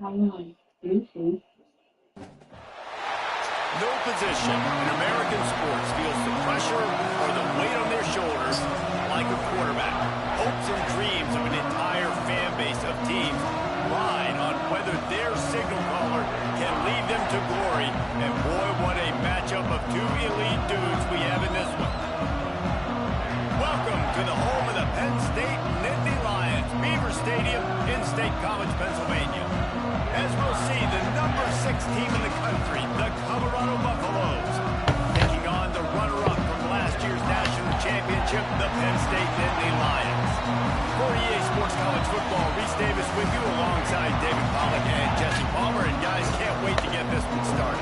No position in American sports feels the pressure or the weight on their shoulders like a quarterback. Hopes and dreams of an entire fan base of teams ride on whether their signal caller can lead them to glory. And boy, what a matchup of two elite dudes we have in this one. Welcome to the home of the Penn State Nittany Lions, Beaver Stadium in State College, Pennsylvania. As we'll see, the number 6 team in the country, the Colorado Buffaloes, taking on the runner-up from last year's national championship, the Penn State Nittany Lions. For EA Sports College Football, Reese Davis with you alongside David Pollack and Jesse Palmer. And guys, can't wait to get this one started.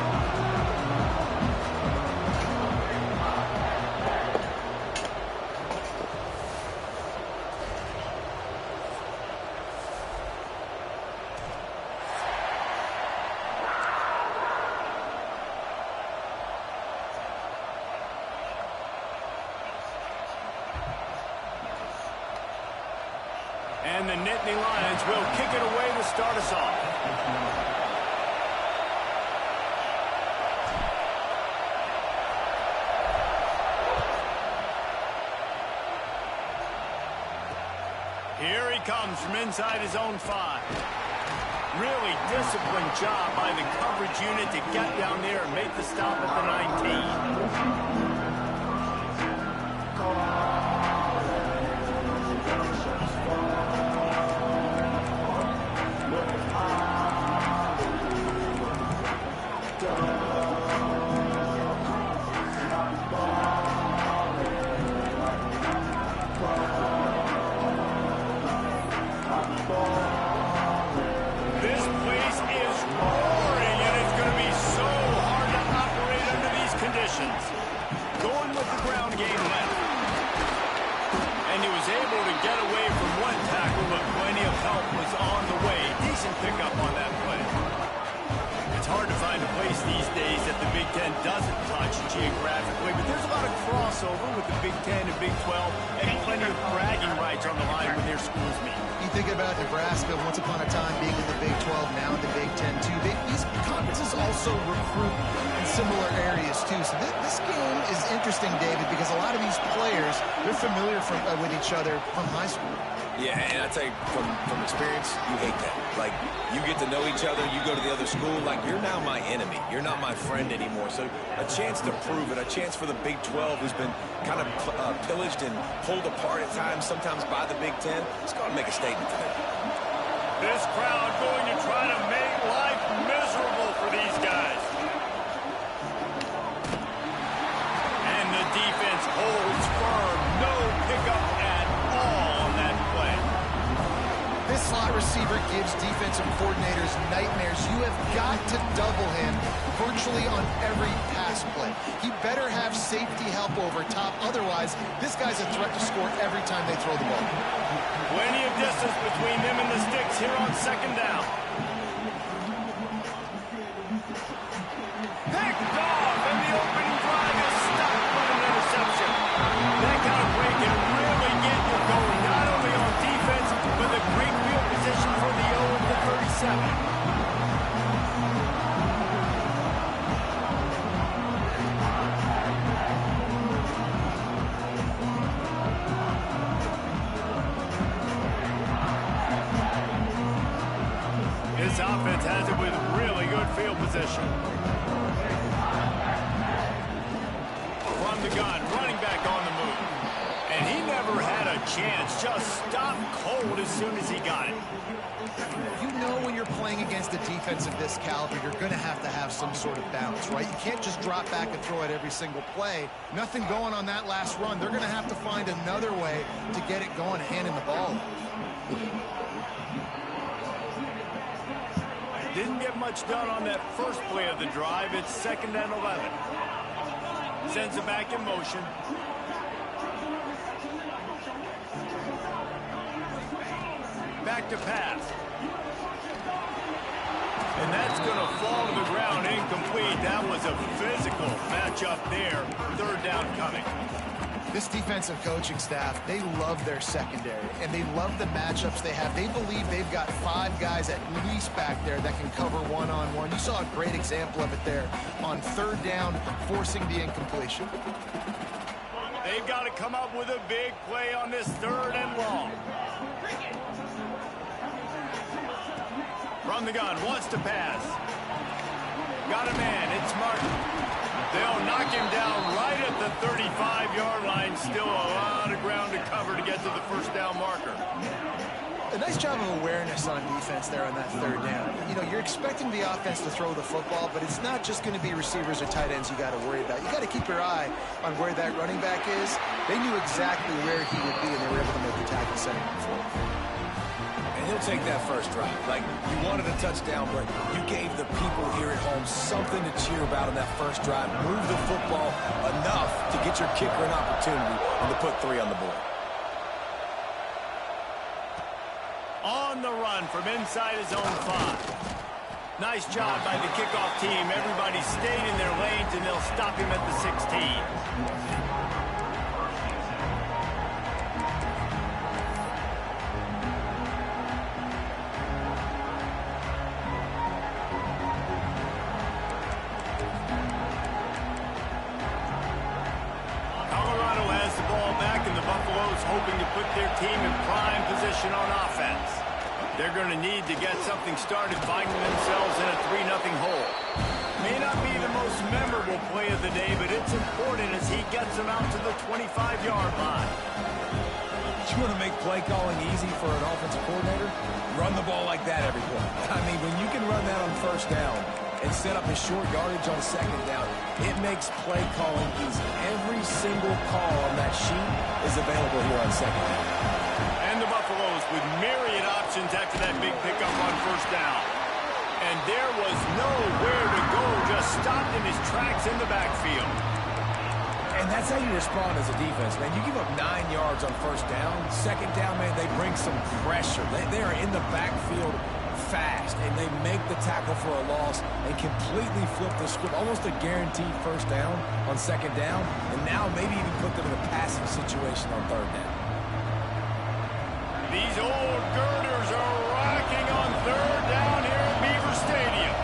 And the Nittany Lions will kick it away to start us off. Here he comes from inside his own 5. Really disciplined job by the coverage unit to get down there and make the stop at the 19. Going with the ground game left. And he was able to get away from one tackle, but plenty of help was on the way. Decent pickup on that play. It's hard to find a place these days that the Big Ten doesn't touch geographically, but there's a lot of crossover with the Big Ten and Big 12, and plenty of bragging rights on the line when their schools meet. You think about Nebraska once upon a time being in the Big 12, now in the Big 10 too. These conferences also recruit in similar areas too. So this game is interesting, David, because a lot of these players, they're familiar with each other from high school. Yeah, and I tell you, from experience, you hate that. Like, you get to know each other, you go to the other school, like, you're now my enemy. You're not my friend anymore. So a chance to prove it, a chance for the Big 12, who's been kind of pillaged and pulled apart at times, sometimes by the Big 10. Let's go and make a statement today. This crowd going to try to make life miserable for these guys. And the defense holds firm. No pickup at all on that play. This slot receiver gives defensive coordinators nightmares. You have got to double him virtually on every pass play. He better have safety help over top. Otherwise, this guy's a threat to score every time they throw the ball. Plenty of distance between them and the sticks here on second down. Picked off, and the opening drive is stopped by an interception. That kind of play can really get you going, not only on defense, but the great field position for the 0 and the 37. This offense has it with really good field position. From the gun, running back on the move. And he never had a chance, just stopped cold as soon as he got it. You know when you're playing against a defense of this caliber, you're going to have some sort of balance, right? You can't just drop back and throw it every single play. Nothing going on that last run. They're going to have to find another way to get it going, handing the ball. Didn't get much done on that first play of the drive. It's 2nd and 11. Sends it back in motion. Back to pass. And that's going to fall to the ground incomplete. That was a physical matchup there. 3rd down coming. This defensive coaching staff, they love their secondary, and they love the matchups they have. They believe they've got 5 guys at least back there that can cover one-on-one. You saw a great example of it there on 3rd down, forcing the incompletion. They've got to come up with a big play on this 3rd and long. From the gun, wants to pass. Got a man, it's Martin. They'll knock him down right at the 35-yard line. Still a lot of ground to cover to get to the 1st down marker. A nice job of awareness on defense there on that 3rd down. You know, you're expecting the offense to throw the football, but it's not just going to be receivers or tight ends you got to worry about. You got to keep your eye on where that running back is. They knew exactly where he would be, and they were able to make the tackle setting him for him. And he'll take that first drive. Like, you wanted a touchdown, but you gave the people here at home something to cheer about in that first drive. Move the football enough to get your kicker an opportunity and to put 3 on the board. On the run from inside his own 5. Nice job by the kickoff team. Everybody stayed in their lanes, and they'll stop him at the 16. Hoping to put their team in prime position on offense. They're going to need to get something started, finding themselves in a 3-0 hole. May not be the most memorable play of the day, but it's important as he gets them out to the 25-yard line. You want to make play calling easy for an offensive coordinator? Run the ball like that every play. I mean, when you can run that on 1st down and set up a short yardage on 2nd down, it makes play calling easy. Every single call on that sheet is available here on 2nd down. And the Buffaloes with myriad options after that big pickup on 1st down. And there was nowhere to go, just stopped in his tracks in the backfield. And that's how you respond as a defense, man. You give up 9 yards on 1st down. 2nd down, man, they bring some pressure. They are in the backfield fast, and they make the tackle for a loss and completely flip the script. Almost a guaranteed 1st down on 2nd down, and now maybe even put them in a passing situation on 3rd down. These old girders are rocking on 3rd down here at Beaver Stadium.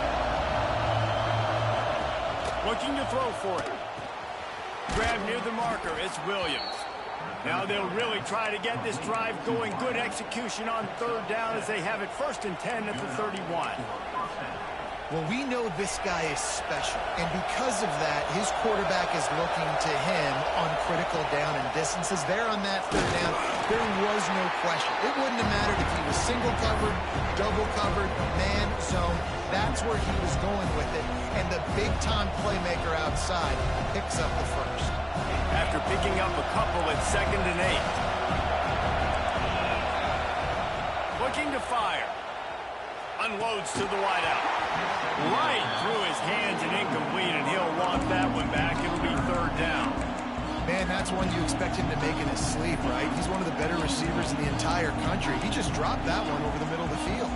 Looking to throw for it. Grab near the marker, it's Williams. Now they'll really try to get this drive going. Good execution on 3rd down as they have it 1st and 10 at the 31. Well, we know this guy is special, and because of that, his quarterback is looking to him on critical down and distances. There on that 3rd down, there was no question. It wouldn't have mattered if he was single covered, double covered, man, zone. That's where he was going with it, and the big-time playmaker outside picks up the 1st. After picking up a couple at 2nd and 8. Looking to fire. Unloads to the wideout. Right through his hands and incomplete, and he'll want that one back. It'll be 3rd down. Man, that's one you expect him to make in his sleep, right? He's one of the better receivers in the entire country. He just dropped that one over the middle of the field.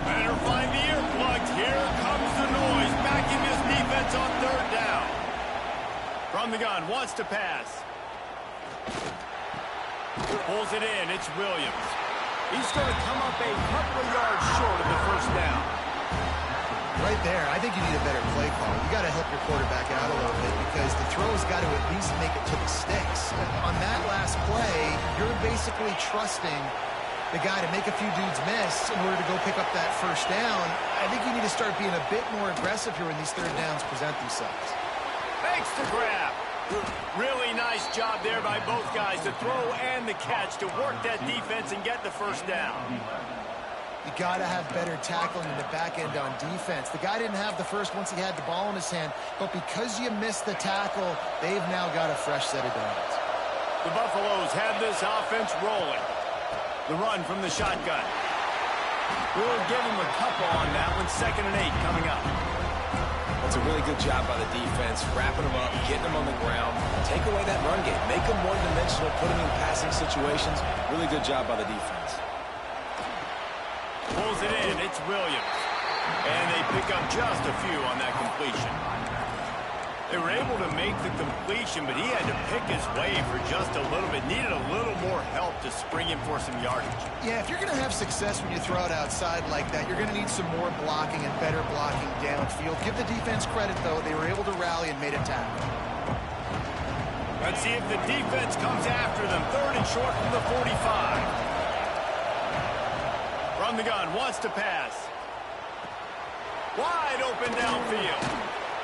Better find the earplugs. Here comes the noise. Back in this defense on 3rd down. From the gun, wants to pass. Pulls it in, it's Williams. He's going to come up a couple of yards short of the 1st down. Right there, I think you need a better play call. You got to help your quarterback out a little bit because the throw's got to at least make it to the sticks. On that last play, you're basically trusting the guy to make a few dudes miss in order to go pick up that 1st down. I think you need to start being a bit more aggressive here when these 3rd downs present themselves. Makes the grab. Really nice job there by both guys, the throw and the catch, to work that defense and get the 1st down. You got to have better tackling in the back end on defense. The guy didn't have the 1st once he had the ball in his hand, but because you missed the tackle, they've now got a fresh set of downs. The Buffaloes have this offense rolling. The run from the shotgun. We'll give him a couple on that one. 2nd and 8 coming up. That's a really good job by the defense, wrapping them up, getting them on the ground, take away that run game, make them one-dimensional, put them in passing situations. Really good job by the defense. Pulls it in, it's Williams. And they pick up just a few on that completion. They were able to make the completion, but he had to pick his way for just a little bit. Needed a little more help to spring him for some yardage. Yeah, if you're going to have success when you throw it outside like that, you're going to need some more blocking and better blocking downfield. Give the defense credit, though. They were able to rally and made a tackle. Let's see if the defense comes after them. 3rd and short from the 45. From the gun, wants to pass. Wide open downfield.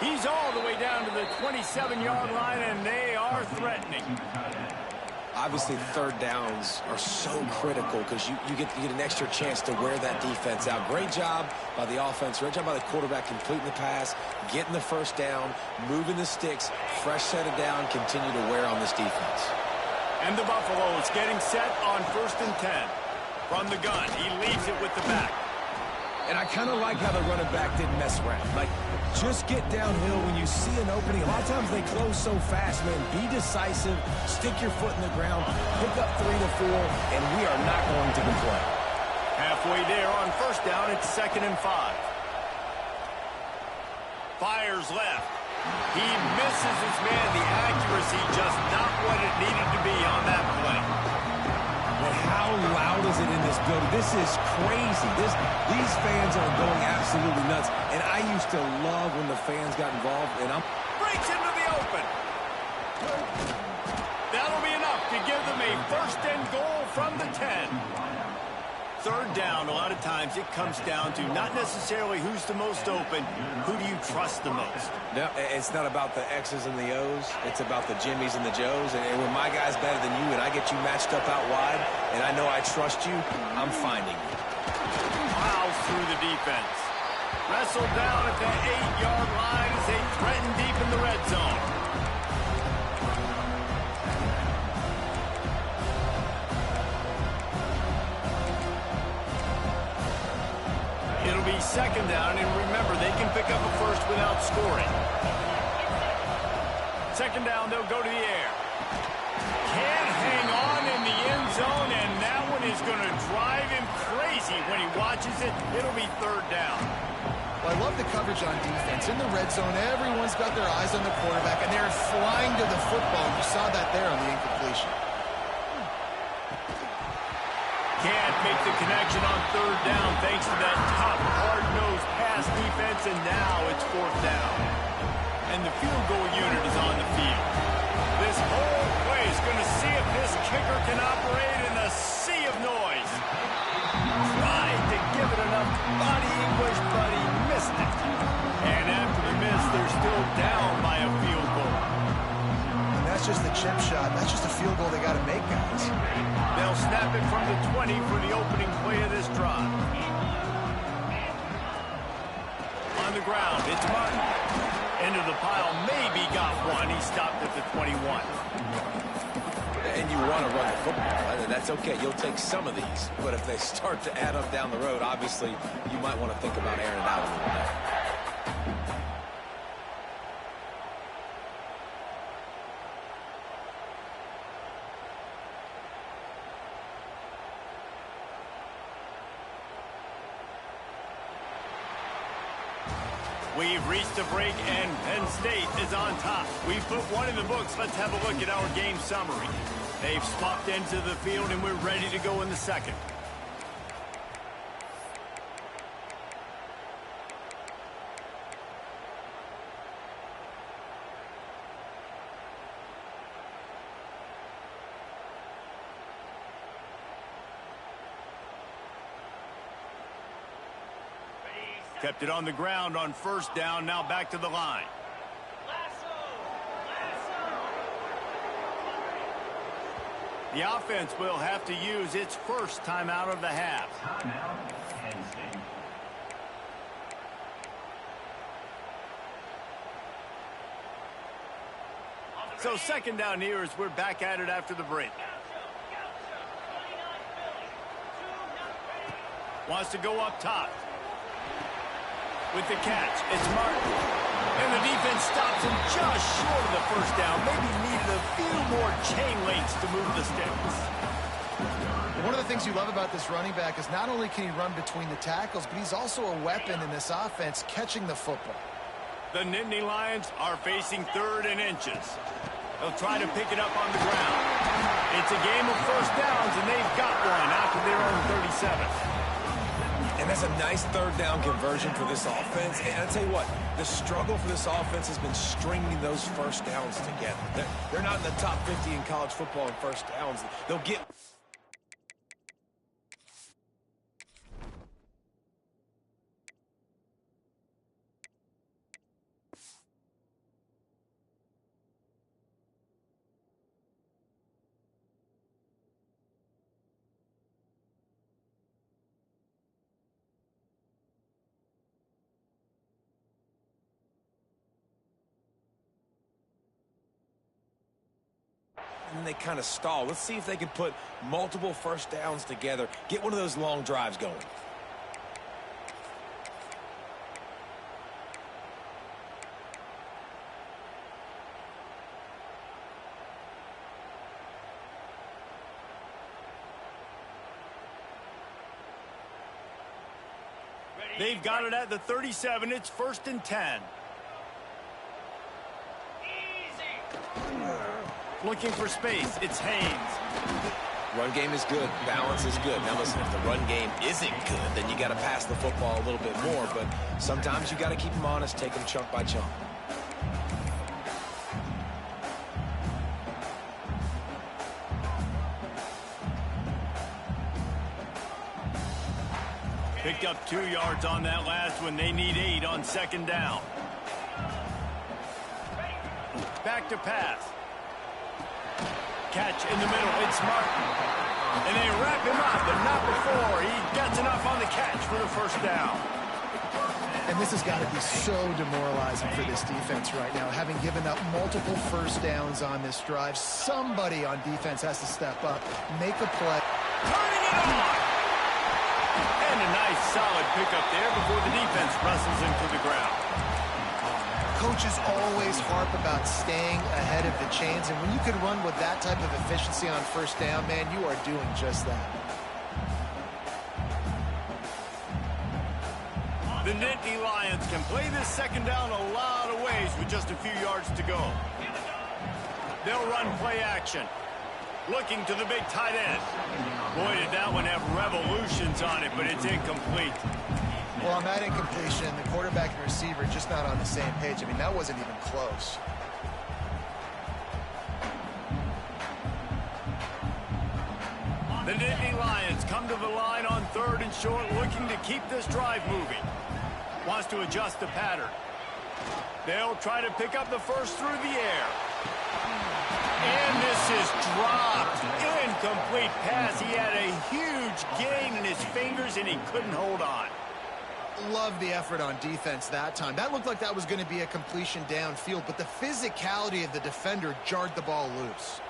He's all the way down to the 27-yard line, and they are threatening. Obviously, 3rd downs are so critical because you get an extra chance to wear that defense out. Great job by the offense. Great job by the quarterback completing the pass, getting the 1st down, moving the sticks, fresh set of down, continue to wear on this defense. And the Buffaloes getting set on 1st and 10. From the gun, he leaves it with the back. And I kind of like how the running back didn't mess around. Like, just get downhill when you see an opening. A lot of times they close so fast, man. Be decisive, stick your foot in the ground, pick up 3 to 4, and we are not going to complain. Halfway there on 1st down, it's 2nd and 5. Fires left. He misses his man. The accuracy just not what it needed to be on that play. But how loud is it in this building? This is crazy. These fans are going absolutely nuts. And I used to love when the fans got involved. And breaks into the open. That'll be enough to give them a 1st and goal from the 10. 3rd down, a lot of times it comes down to not necessarily who's the most open, who do you trust the most? No, it's not about the X's and the O's. It's about the Jimmys and the Joes. And when my guy's better than you and I get you matched up out wide and I know I trust you, I'm finding you. Plows through the defense. Wrestled down at the 8-yard line as they threaten deep in the red zone. It'll be 2nd down, and remember, they can pick up a 1st without scoring. 2nd down, they'll go to the air. Can't hang on in the end zone, and that one is going to drive him crazy when he watches it. It'll be 3rd down. Well, I love the coverage on defense. In the red zone, everyone's got their eyes on the quarterback, and they're flying to the football. You saw that there on the incompletion. Can't make the connection on 3rd down thanks to that top hard-nosed pass defense, and now it's 4th down. And the field goal unit is on the field. This whole play is going to see if this kicker can operate in a sea of noise. Tried to give it enough body English, but he missed it. And after the miss, they're still down by a field goal. And that's just the chip shot. That's just a field goal they got to make, guys. They'll snap it from the 20 for the opening play of this drive. On the ground, it's Martin. Into the pile, maybe got one. He stopped at the 21. And you want to run the football. That's okay. You'll take some of these. But if they start to add up down the road, obviously, you might want to think about airing it out a little bit. We've reached a break, and Penn State is on top. We've put one in the books. Let's have a look at our game summary. They've swapped into the field, and we're ready to go in the 2nd. Kept it on the ground on 1st down. Now back to the line. The offense will have to use its 1st timeout of the half. So 2nd down here as we're back at it after the break. Wants to go up top. With the catch, it's Martin. And the defense stops him just short of the 1st down. Maybe needed a few more chain links to move the sticks. One of the things you love about this running back is not only can he run between the tackles, but he's also a weapon in this offense catching the football. The Nittany Lions are facing 3rd and inches. They'll try to pick it up on the ground. It's a game of first downs, and they've got one out to their own 37. And that's a nice 3rd down conversion for this offense. And I'll tell you what, the struggle for this offense has been stringing those first downs together. They're not in the top 50 in college football in first downs. They'll get... And they kind of stall. Let's see if they can put multiple first downs together. Get one of those long drives going. They've got it at the 37. It's 1st and 10. Looking for space. It's Haynes. Run game is good. Balance is good. Now listen, if the run game isn't good, then you got to pass the football a little bit more. But sometimes you got to keep them honest, take them chunk by chunk. Picked up 2 yards on that last one. They need 8 on 2nd down. Back to pass. Catch in the middle. It's Martin. And they wrap him up, but not before. He gets enough on the catch for the 1st down. And this has got to be so demoralizing for this defense right now. Having given up multiple first downs on this drive, somebody on defense has to step up, make a play. Turning it on! And a nice solid pickup there before the defense wrestles him to the ground. Coaches always harp about staying ahead of the chains, and when you can run with that type of efficiency on 1st down, man, you are doing just that. The Nittany Lions can play this 2nd down a lot of ways with just a few yards to go. They'll run play action. Looking to the big tight end. Boy, did that one have revolutions on it, but it's incomplete. Well, on that incompletion, the quarterback and receiver just not on the same page. I mean, that wasn't even close. The Nittany Lions come to the line on 3rd and short, looking to keep this drive moving. Wants to adjust the pattern. They'll try to pick up the first through the air. And this is dropped. Incomplete pass. He had a huge gain in his fingers, and he couldn't hold on. Love the effort on defense that time. That looked like that was going to be a completion downfield, but the physicality of the defender jarred the ball loose.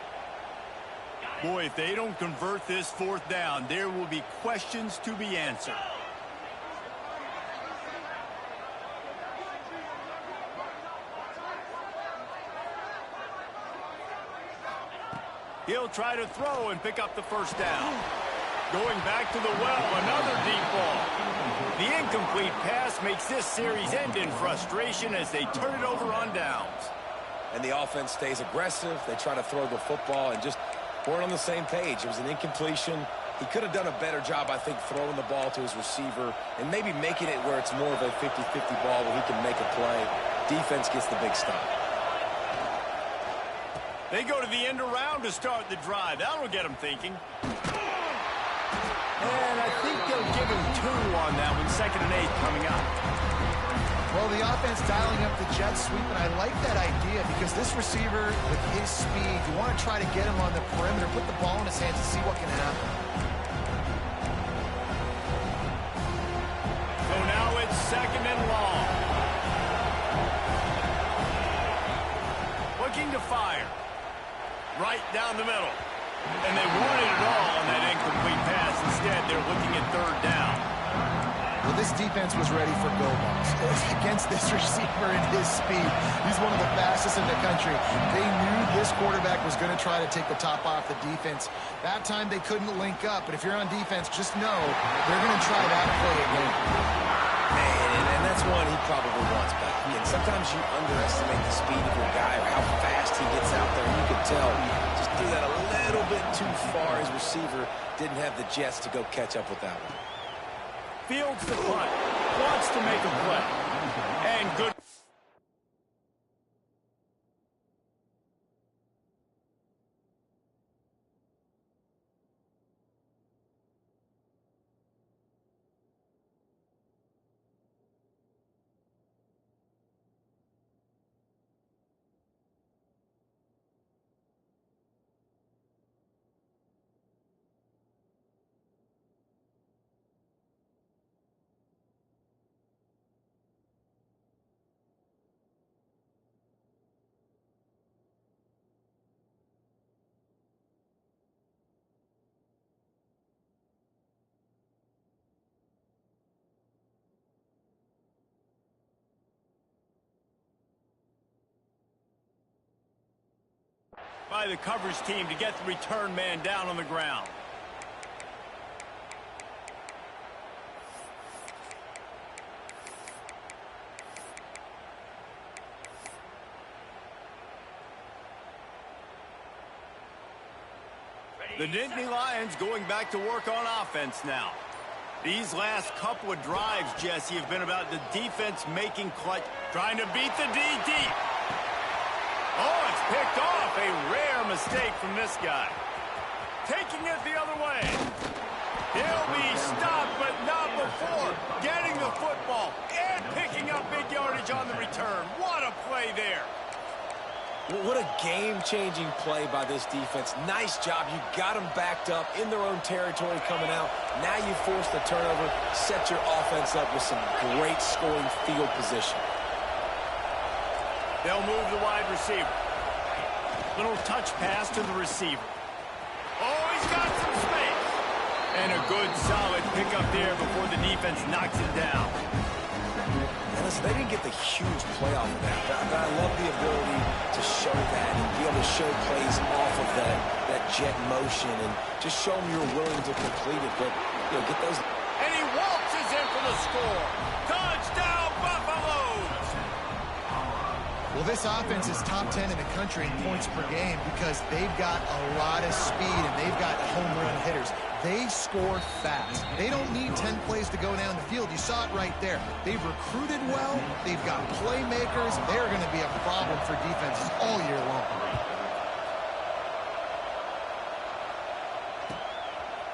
Boy, if they don't convert this 4th down, there will be questions to be answered. He'll try to throw and pick up the 1st down. Going back to the well, another deep ball. The incomplete pass makes this series end in frustration as they turn it over on downs. And the offense stays aggressive. They try to throw the football and just weren't on the same page. It was an incompletion. He could have done a better job, I think, throwing the ball to his receiver and maybe making it where it's more of a 50-50 ball where he can make a play. Defense gets the big stop. They go to the end around to start the drive. That'll get them thinking. And I think they'll give him 2 on that one. 2nd and 8 coming up. Well, the offense dialing up the jet sweep, and I like that idea because this receiver, with his speed, you want to try to get him on the perimeter, put the ball in his hands and see what can happen. So now it's 2nd and long. Looking to fire. Right down the middle. And they wanted it all on that incomplete pass. Instead, they're looking at 3rd down. Well, this defense was ready for go balls. Against this receiver and his speed, he's one of the fastest in the country. They knew this quarterback was going to try to take the top off the defense. That time they couldn't link up, but if you're on defense, just know they're going to try that play again. Man, and that's one he probably wants back. And sometimes you underestimate the speed of your guy or how fast he gets out there. You can tell just do that a little bit too far. His receiver didn't have the jets to go catch up with that one. Fields the punt. Wants to make a play. And good. By the coverage team to get the return man down on the ground. The Nittany Lions going back to work on offense now. These last couple of drives, Jesse, have been about the defense making clutch, trying to beat the DD. Oh, it's picked off. A rare mistake from this guy. Taking it the other way. He'll be stopped, but not before getting the football and picking up big yardage on the return. What a play there. What a game-changing play by this defense. Nice job. You got them backed up in their own territory coming out. Now you force the turnover, set your offense up with some great scoring field position. They'll move the wide receiver. Little touch pass to the receiver. Oh, he's got some space. And a good, solid pickup there before the defense knocks it down. And listen, they didn't get the huge play off of that, but I love the ability to show that and be able to show plays off of that jet motion and just show them you're willing to complete it, but, you know, get those. And he waltzes in for the score. Touchdown, Buffaloes! Well, this offense is top 10 in the country in points per game because they've got a lot of speed and they've got home run hitters. They score fast. They don't need 10 plays to go down the field. You saw it right there. They've recruited well. They've got playmakers. They're going to be a problem for defenses all year long.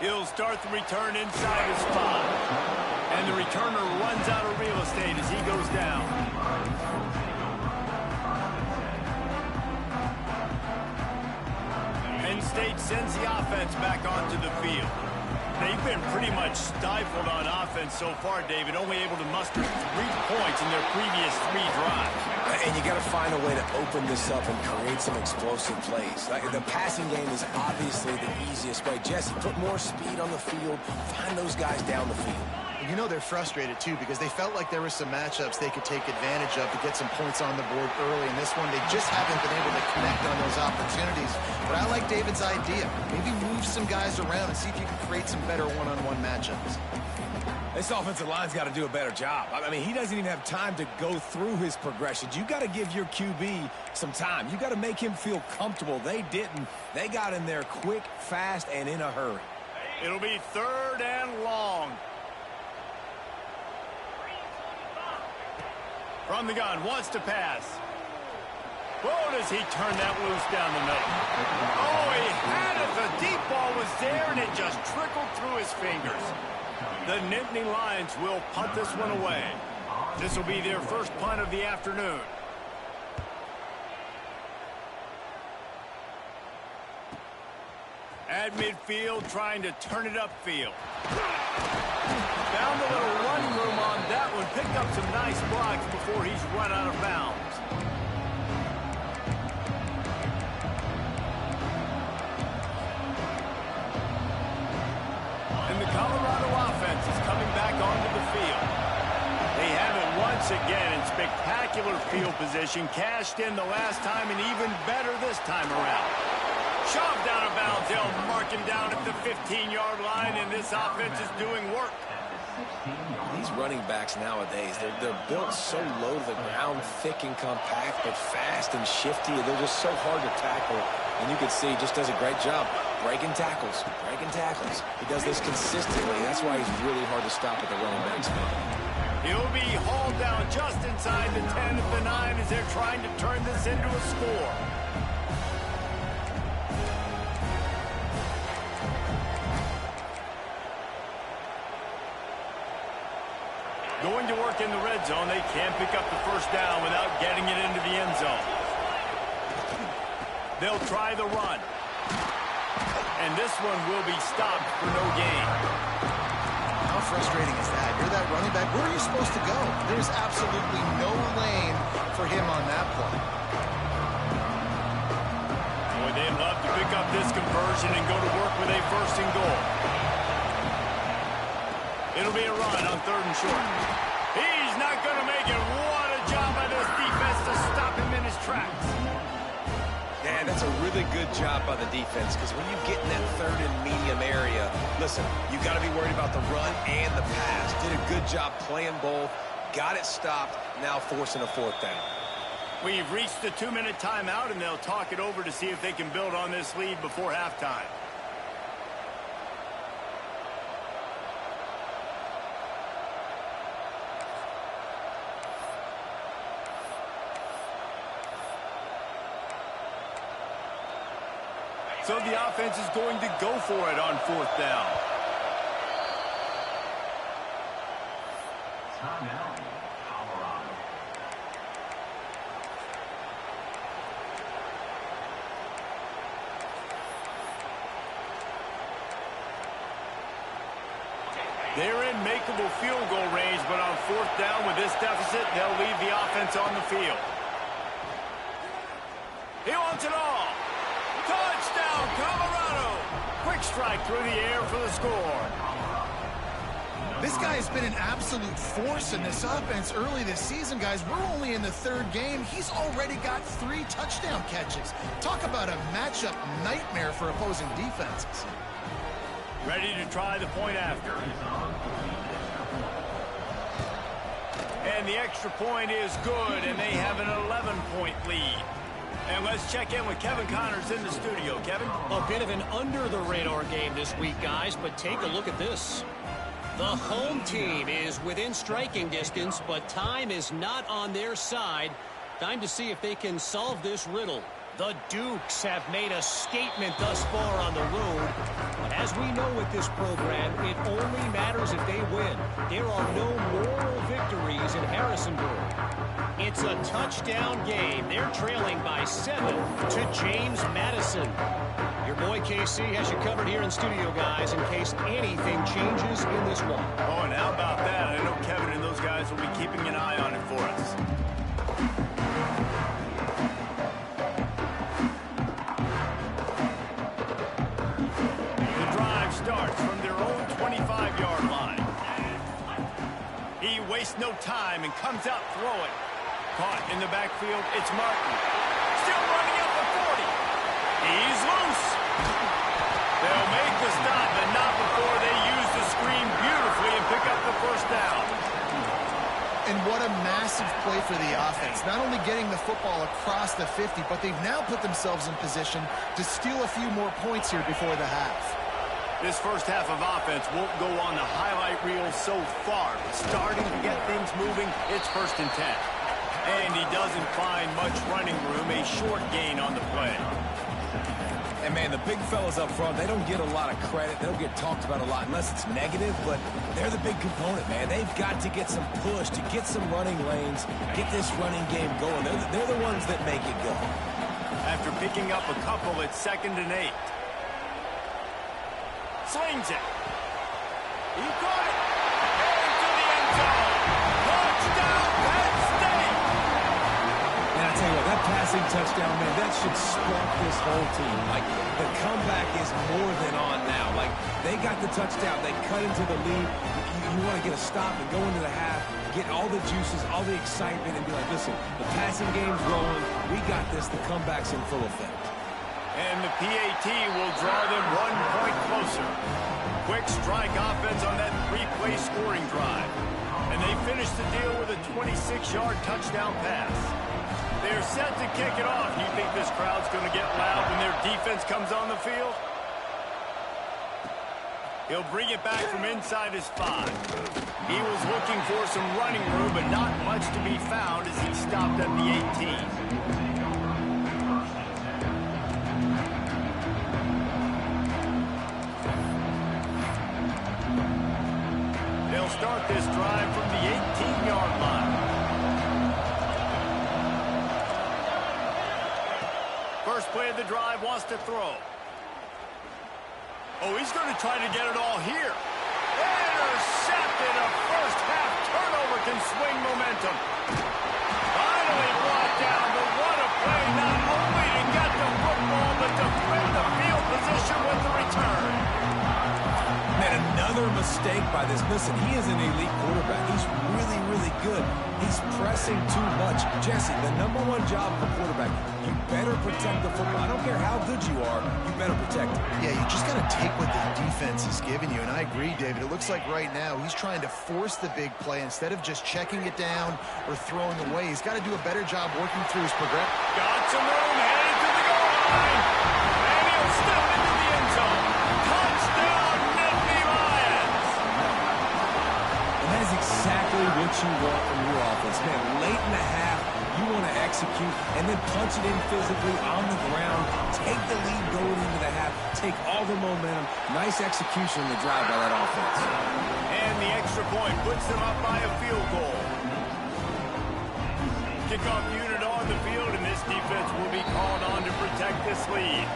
He'll start the return inside his spot. And the returner runs out of real estate as he goes down. Penn State sends the offense back onto the field. They've been pretty much stifled on offense so far, David, only able to muster 3 points in their previous 3 drives. And you got to find a way to open this up and create some explosive plays. Like, the passing game is obviously the easiest way. Jesse, put more speed on the field, find those guys down the field. You know they're frustrated, too, because they felt like there were some matchups they could take advantage of to get some points on the board early. In this one, they just haven't been able to connect on those opportunities. But I like David's idea. Maybe move some guys around and see if you can create some better one-on-one matchups. This offensive line's got to do a better job. I mean, he doesn't even have time to go through his progressions. You got to give your QB some time. You got to make him feel comfortable. They didn't. They got in there quick, fast, and in a hurry. It'll be 3rd and long. From the gun, wants to pass. Oh, does he turn that loose down the middle? Oh, he had it. The deep ball was there, and it just trickled through his fingers. The Nittany Lions will punt this one away. This will be their first punt of the afternoon. At midfield, trying to turn it upfield. Found a little running room on that one. Picked up some nice blocks before he's run out of bounds. And the Colorado offense is coming back onto the field. They have it once again in spectacular field position. Cashed in the last time and even better this time around. Shoved out of bounds. They'll mark him down at the 15-yard line, and this offense is doing work. These running backs nowadays, they're built so low to the ground, thick and compact, but fast and shifty. They're just so hard to tackle. And you can see he just does a great job breaking tackles, breaking tackles. He does this consistently. That's why he's really hard to stop at the running back spot. He'll be hauled down just inside the 10 at the 9 as they're trying to turn this into a score. Going to work in the red zone. They can't pick up the first down without getting it into the end zone. They'll try the run. And this one will be stopped for no gain. How frustrating is that? You're that running back. Where are you supposed to go? There's absolutely no lane for him on that play. Boy, they'd love to pick up this conversion and go to work with a first and goal. It'll be a run on 3rd and short. He's not going to make it. What a job by this defense to stop him in his tracks. Yeah, that's a really good job by the defense, because when you get in that 3rd and medium area, listen, you got to be worried about the run and the pass. Did a good job playing both, got it stopped, now forcing a 4th down. We've reached the 2-minute timeout, and they'll talk it over to see if they can build on this lead before halftime. So the offense is going to go for it on 4th down. Timeout, Colorado. They're in makeable field goal range, but on 4th down with this deficit, they'll leave the offense on the field. He wants it all. Touchdown, Colorado! Quick strike through the air for the score. This guy has been an absolute force in this offense early this season, guys. We're only in the 3rd game. He's already got 3 touchdown catches. Talk about a matchup nightmare for opposing defenses. Ready to try the point after. And the extra point is good, and they have an 11-point lead. And let's check in with Kevin Connors in the studio. Kevin? A bit of an under-the-radar game this week, guys, but take a look at this. The home team is within striking distance, but time is not on their side. Time to see if they can solve this riddle. The Dukes have made a statement thus far on the road. But as we know with this program, it only matters if they win. There are no moral victories in Harrisonburg. It's a touchdown game. They're trailing by 7 to James Madison. Your boy KC has you covered here in studio, guys, in case anything changes in this one. Oh, and how about that? I know Kevin and those guys will be keeping an eye on it for us. The drive starts from their own 25-yard line. He wastes no time and comes out throwing. Caught in the backfield, it's Martin. Still running up the 40. He's loose. They'll make the stop, but not before they use the screen beautifully and pick up the first down. And what a massive play for the offense. Not only getting the football across the 50, but they've now put themselves in position to steal a few more points here before the half. This first half of offense won't go on the highlight reel so far. But starting to get things moving, it's 1st and 10. And he doesn't find much running room, a short gain on the play. And, man, the big fellas up front, they don't get a lot of credit. They don't get talked about a lot unless it's negative, but they're the big component, man. They've got to get some push, to get some running lanes, get this running game going. They're the ones that make it go. After picking up a couple, it's 2nd and 8. Slings it. He caught it. Into the end zone. Touchdown, Penn State. And I tell you what, that passing touchdown, man, that should spark this whole team. Like, the comeback is more than on now. Like, they got the touchdown. They cut into the lead. You want to get a stop and go into the half, get all the juices, all the excitement, and be like, listen, the passing game's rolling. We got this. The comeback's in full effect. And the PAT will draw them 1 point closer. Quick strike offense on that three-play scoring drive. And they finish the deal with a 26-yard touchdown pass. They're set to kick it off. You think this crowd's going to get loud when their defense comes on the field? He'll bring it back from inside his 5. He was looking for some running room, but not much to be found as he stopped at the 18. They'll start this drive from the 18-yard line. First play of the drive, wants to throw. Oh, he's going to try to get it all here. Intercepted. A first-half turnover can swing momentum. Finally brought down, but what a play, not only to get the football, but to win the field position with the return. Man, another mistake by this. Listen, he is an elite quarterback. He's really, really good. He's pressing too much. Jesse, the #1 job of a quarterback, you better protect the football. I don't care how good you are, you better protect it. Yeah, you just got to take what the defense is giving you. And I agree, David. It looks like right now he's trying to force the big play instead of just checking it down or throwing away. He's got to do a better job working through his progression. Got some room, headed to the goal line. And he'll step into the end zone. Touchdown, Nittany Lions. And that is exactly what you want from your offense. Man, late in the half, you want to execute and then punch it in physically on the ground. Take the lead going into the half. Take all the momentum. Nice execution in the drive by that offense. And the extra point puts them up by a field goal. Kickoff unit on the field, and this defense will be called on to protect this lead.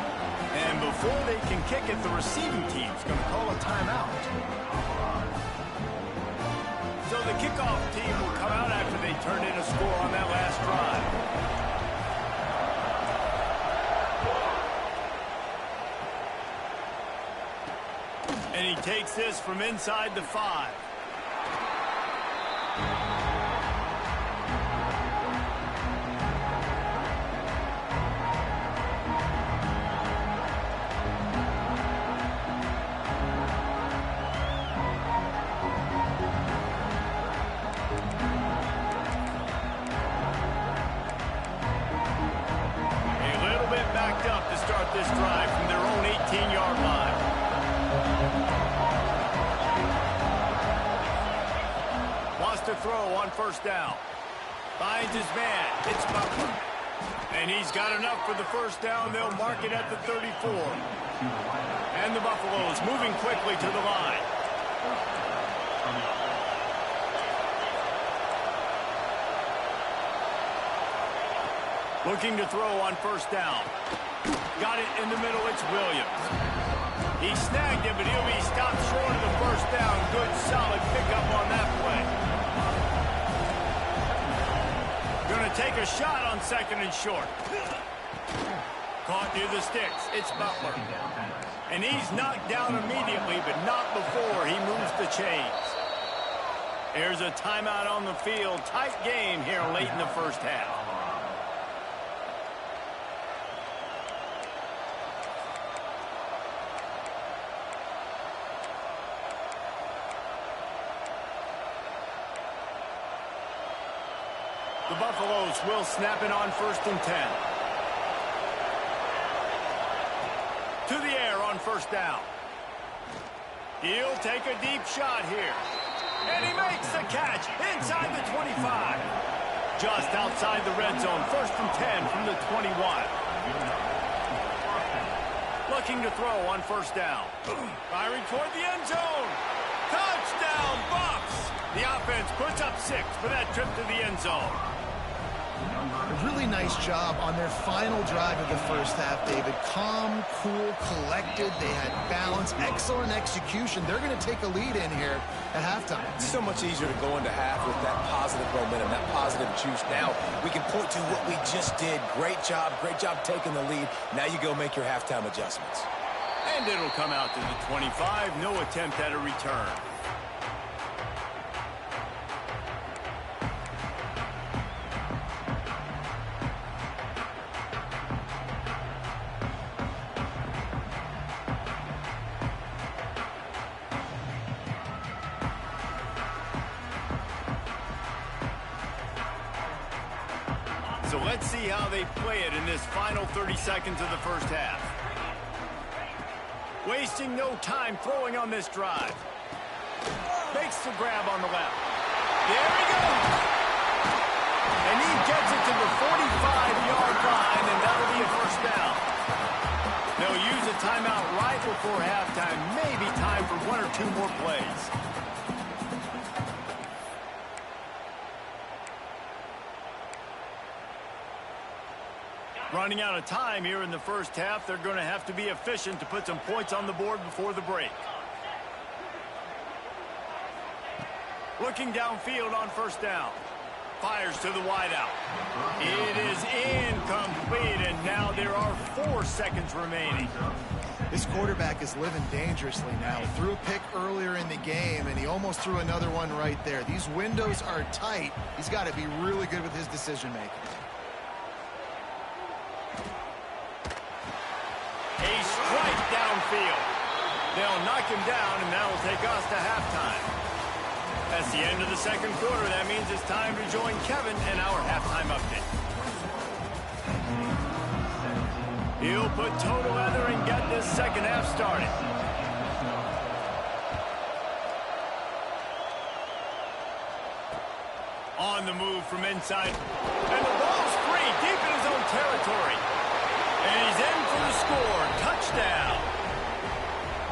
And before they can kick it, the receiving team's going to call a timeout. So the kickoff team will come out after they turn in a score on that last drive. And he takes this from inside the 5. This drive from their own 18-yard line. Wants to throw on first down. Finds his man. It's Butler. And he's got enough for the first down. They'll mark it at the 34. And the Buffaloes moving quickly to the line. Looking to throw on first down. Got it in the middle, it's Williams. He snagged it, but he'll be stopped short of the first down. Good, solid pickup on that play. Gonna take a shot on second and short. Caught near the sticks, it's Butler. And he's knocked down immediately, but not before he moves the chains. There's a timeout on the field. Tight game here late in the first half. The Buffaloes will snap it on first and 10. To the air on first down. He'll take a deep shot here. And he makes the catch inside the 25. Just outside the red zone. First and 10 from the 21. Looking to throw on first down. Firing toward the end zone. Touchdown, Buffs! The offense puts up 6 for that trip to the end zone. A really nice job on their final drive of the first half, David. Calm, cool, collected. They had balance, excellent execution. They're going to take a lead in here at halftime. It's so much easier to go into half with that positive momentum, that positive juice. Now we can point to what we just did. Great job taking the lead. Now you go make your halftime adjustments. And it'll come out to the 25. No attempt at a return. let's see how they play it in this final 30 seconds of the first half. Wasting no time throwing on this drive. Makes the grab on the left. There he goes. And he gets it to the 45-yard line, and that'll be a first down. They'll use a timeout right before halftime. Maybe time for one or two more plays. Running out of time here in the first half. They're going to have to be efficient to put some points on the board before the break. Looking downfield on first down. Fires to the wideout. It is incomplete, and now there are 4 seconds remaining. This quarterback is living dangerously now. Threw a pick earlier in the game, and he almost threw another one right there. These windows are tight. He's got to be really good with his decision-making. A strike downfield. They'll knock him down, and that'll take us to halftime. That's the end of the second quarter. That means it's time to join Kevin in our halftime update. He'll put total leather and get this second half started. On the move from inside. And the ball's free deep in his own territory. And he's in for the score. Touchdown.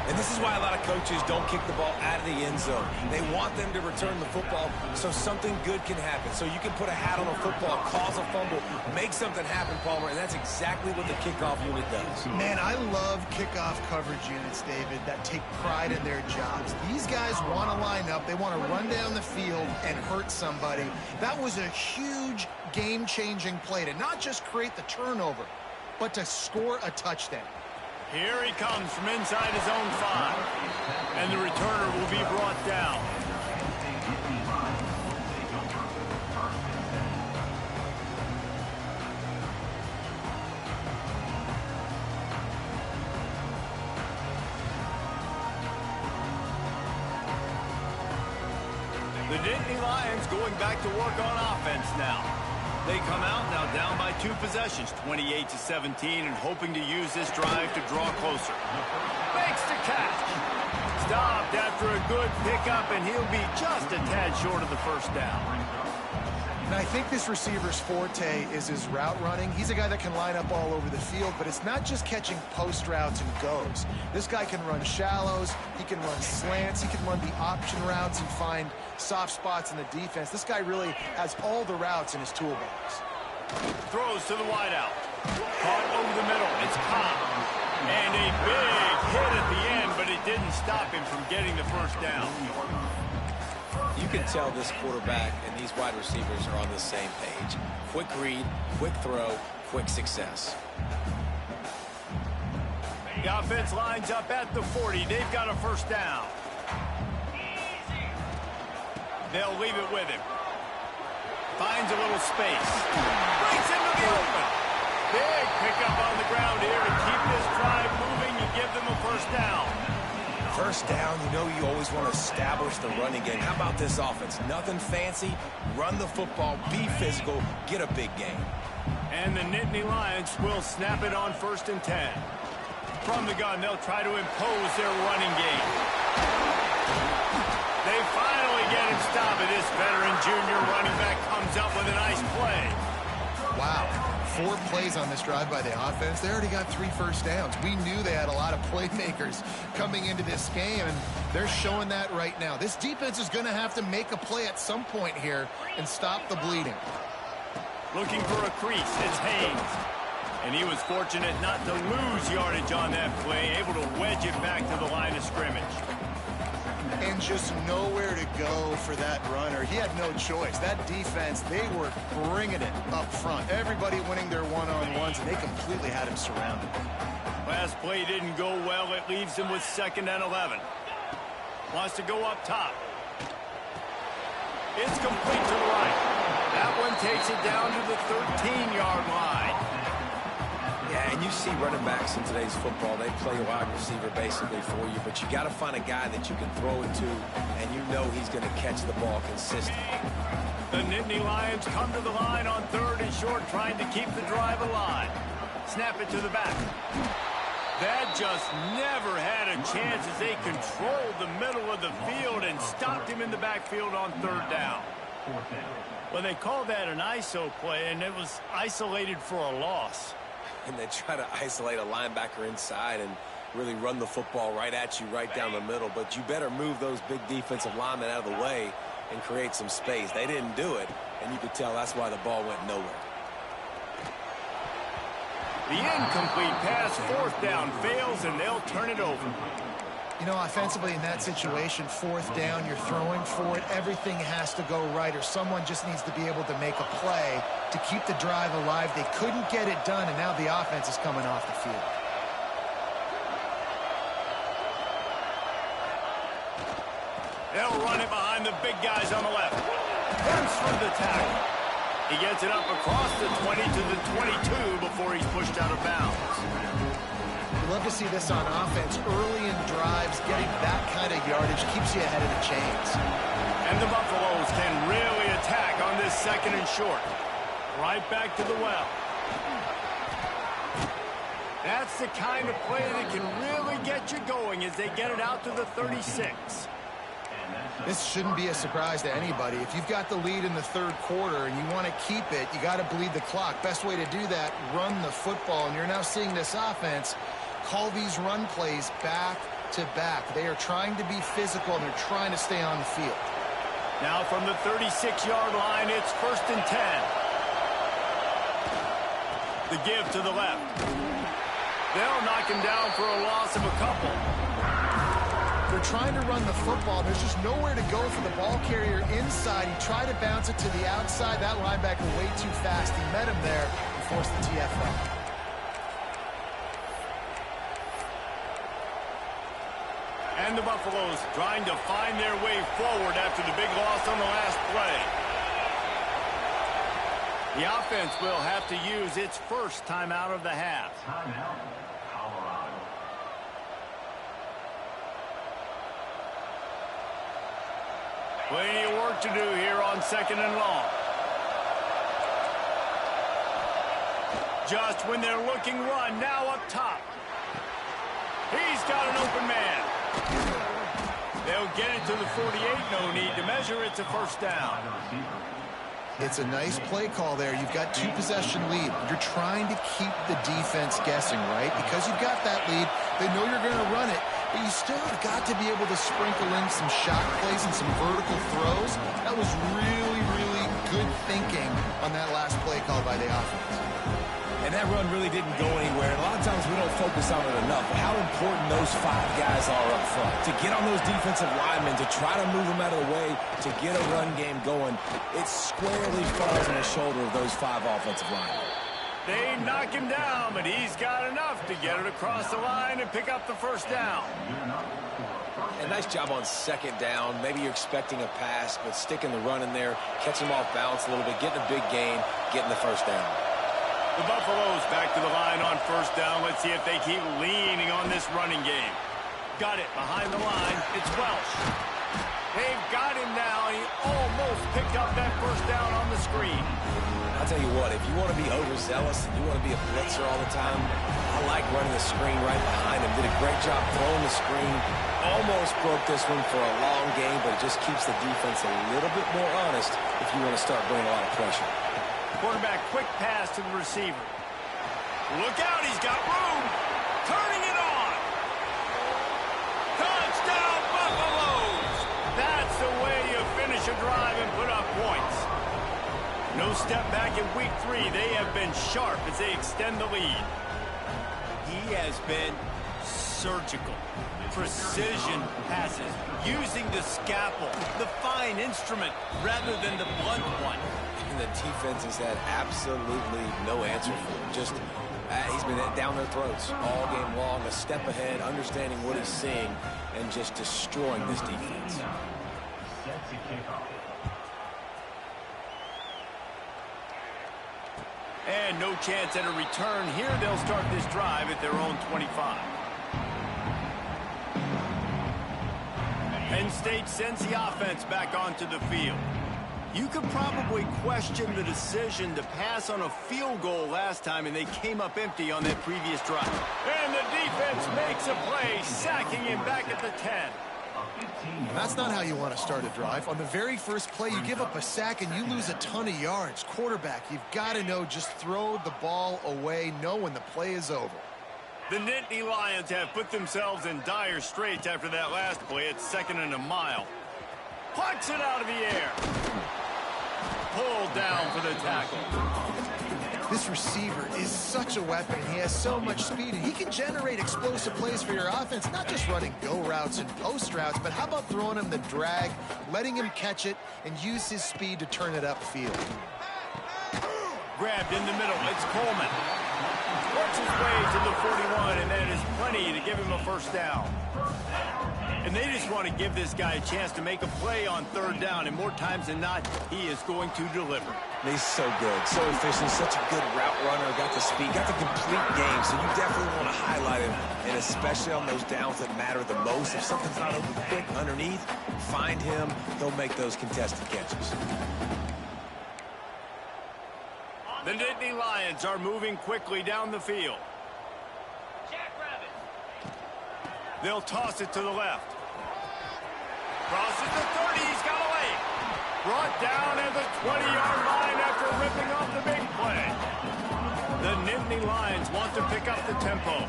And this is why a lot of coaches don't kick the ball out of the end zone. They want them to return the football so something good can happen. So you can put a hat on a football, cause a fumble, make something happen, Palmer, and that's exactly what the kickoff unit does. Man, I love kickoff coverage units, David, that take pride in their jobs. These guys want to line up. They want to run down the field and hurt somebody. That was a huge game-changing play to not just create the turnover, but to score a touchdown. Here he comes from inside his own 5. And the returner will be brought down. The Nittany Lions going back to work on offense now. They come out now down by 2 possessions, 28-17, and hoping to use this drive to draw closer. Makes the catch. Stopped after a good pickup, and he'll be just a tad short of the first down. And I think this receiver's forte is his route running. He's a guy that can line up all over the field, but it's not just catching post routes and goes. This guy can run shallows, he can run slants, he can run the option routes and find soft spots in the defense. This guy really has all the routes in his toolbox. Throws to the wideout. Caught over the middle. It's caught. And a big hit at the end, but it didn't stop him from getting the first down. You can tell this quarterback and these wide receivers are on the same page. Quick read, quick throw, quick success. The offense lines up at the 40. They've got a first down. They'll leave it with him. Finds a little space. Breaks into the open. Big pickup on the ground here to keep this drive moving and give them a first down. First down, you know you always want to establish the running game. How about this offense? Nothing fancy. Run the football, be physical, get a big gain. And the Nittany Lions will snap it on 1st and 10. From the gun, they'll try to impose their running game. They finally get him stopped, and this veteran junior running back comes up with a nice play. Wow. 4 plays on this drive by the offense. They already got 3 first downs. We knew they had a lot of playmakers coming into this game, and they're showing that right now. This defense is going to have to make a play at some point here and stop the bleeding. Looking for a crease. It's Haynes. And he was fortunate not to lose yardage on that play, able to wedge it back to the line of scrimmage. And just nowhere to go for that runner. He had no choice. That defense, they were bringing it up front. Everybody winning their one-on-ones, and they completely had him surrounded. Last play didn't go well. It leaves him with 2nd and 11. Wants to go up top. It's complete to the right. That one takes it down to the 13-yard line. Yeah, and you see running backs in today's football, they play a wide receiver basically for you, but you got to find a guy that you can throw it to, and you know he's going to catch the ball consistently. The Nittany Lions come to the line on 3rd and short, trying to keep the drive alive. Snap it to the back. That just never had a chance as they controlled the middle of the field and stopped him in the backfield on 3rd down. Well, they called that an ISO play, and it was isolated for a loss. And they try to isolate a linebacker inside and really run the football right at you, right down the middle. But you better move those big defensive linemen out of the way and create some space. They didn't do it, and you could tell that's why the ball went nowhere. The incomplete pass, 4th down, fails, and they'll turn it over. You know, offensively in that situation, 4th down, you're throwing for it. Everything has to go right, or someone just needs to be able to make a play to keep the drive alive. They couldn't get it done, and now the offense is coming off the field. They'll run it behind the big guys on the left. Burns through the tackle. He gets it up across the 20 to the 22 before he's pushed out of bounds. We love to see this on offense. Early in drives, getting that kind of yardage keeps you ahead of the chains. And the Buffaloes can really attack on this 2nd and short. Right back to the well. That's the kind of play that can really get you going as they get it out to the 36. This shouldn't be a surprise to anybody. If you've got the lead in the 3rd quarter and you want to keep it, you got to bleed the clock. Best way to do that, run the football. And you're now seeing this offense call these run plays back to back. They are trying to be physical, and they're trying to stay on the field. Now from the 36-yard line, it's 1st and 10. The give to the left. They'll knock him down for a loss of a couple. They're trying to run the football. There's just nowhere to go for the ball carrier inside. He tried to bounce it to the outside. That linebacker way too fast. He met him there and forced the TFL. And the Buffaloes trying to find their way forward after the big loss on the last play. The offense will have to use its first timeout of the half. Timeout, Colorado. Plenty of work to do here on 2nd and long. Just when they're looking run, now up top. He's got an open man. They'll get it to the 48. No need to measure. It's a 1st down. It's a nice play call there. You've got 2-possession lead. You're trying to keep the defense guessing, right? Because you've got that lead, they know you're going to run it, but you still have got to be able to sprinkle in some shot plays and some vertical throws. That was really, really good thinking on that last play call by the offense. And that run really didn't go anywhere. And a lot of times we don't focus on it enough. But how important those 5 guys are up front. To get on those defensive linemen, to try to move them out of the way, to get a run game going, it squarely falls on the shoulder of those 5 offensive linemen. They knock him down, but he's got enough to get it across the line and pick up the 1st down. A nice job on 2nd down. Maybe you're expecting a pass, but sticking the run in there, catching them off balance a little bit, getting a big gain, getting the 1st down. The Buffaloes back to the line on 1st down. Let's see if they keep leaning on this running game. Got it behind the line. It's Welsh. They've got him now. He almost picked up that 1st down on the screen. I'll tell you what, if you want to be overzealous and you want to be a blitzer all the time, I like running the screen right behind him. Did a great job throwing the screen. Almost broke this one for a long game, but it just keeps the defense a little bit more honest if you want to start bringing a lot of pressure. Quarterback, quick pass to the receiver. Look out, he's got room. Turning it on. Touchdown, Buffaloes. That's the way you finish a drive and put up points. No step back in week 3. They have been sharp as they extend the lead. He has been surgical. Precision passes, using the scalpel, the fine instrument, rather than the blunt one. And the defense has had absolutely no answer for him. Just, he's been down their throats all game long, a step ahead, understanding what he's seeing, and just destroying this defense. Set to kick off. And no chance at a return here. They'll start this drive at their own 25. Penn State sends the offense back onto the field. You could probably question the decision to pass on a field goal last time, and they came up empty on that previous drive. And the defense makes a play, sacking him back at the 10. That's not how you want to start a drive. On the very first play, you give up a sack and you lose a ton of yards. Quarterback, you've got to know, just throw the ball away, know when the play is over. The Nittany Lions have put themselves in dire straits after that last play. It's 2nd and a mile. Plucks it out of the air. Pulled down for the tackle. This receiver is such a weapon. He has so much speed, and he can generate explosive plays for your offense, not just running go routes and post routes, but how about throwing him the drag, letting him catch it, and use his speed to turn it upfield. Grabbed in the middle. It's Coleman. Works his way to the 41, and that is plenty to give him a first down. And they just want to give this guy a chance to make a play on 3rd down, and more times than not, he is going to deliver. He's so good, so efficient, such a good route runner, got the speed, got the complete game, so you definitely want to highlight him, and especially on those downs that matter the most. If something's not open quick underneath, find him, he'll make those contested catches. The Nittany Lions are moving quickly down the field. They'll toss it to the left. Crosses the 30, he's got a lane. Brought down at the 20-yard line after ripping off the big play. The Nittany Lions want to pick up the tempo.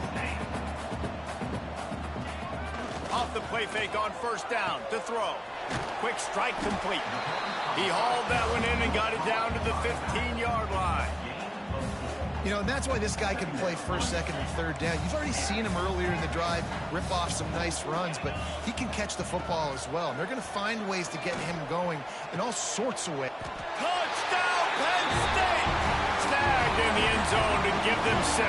Off the play fake on 1st down to throw. Quick strike complete. He hauled that one in and got it down to the 15-yard line. You know, and that's why this guy can play 1st, 2nd, and 3rd down. You've already seen him earlier in the drive rip off some nice runs, but he can catch the football as well. And they're going to find ways to get him going in all sorts of ways. Touchdown, Penn State! Snagged in the end zone to give them 6.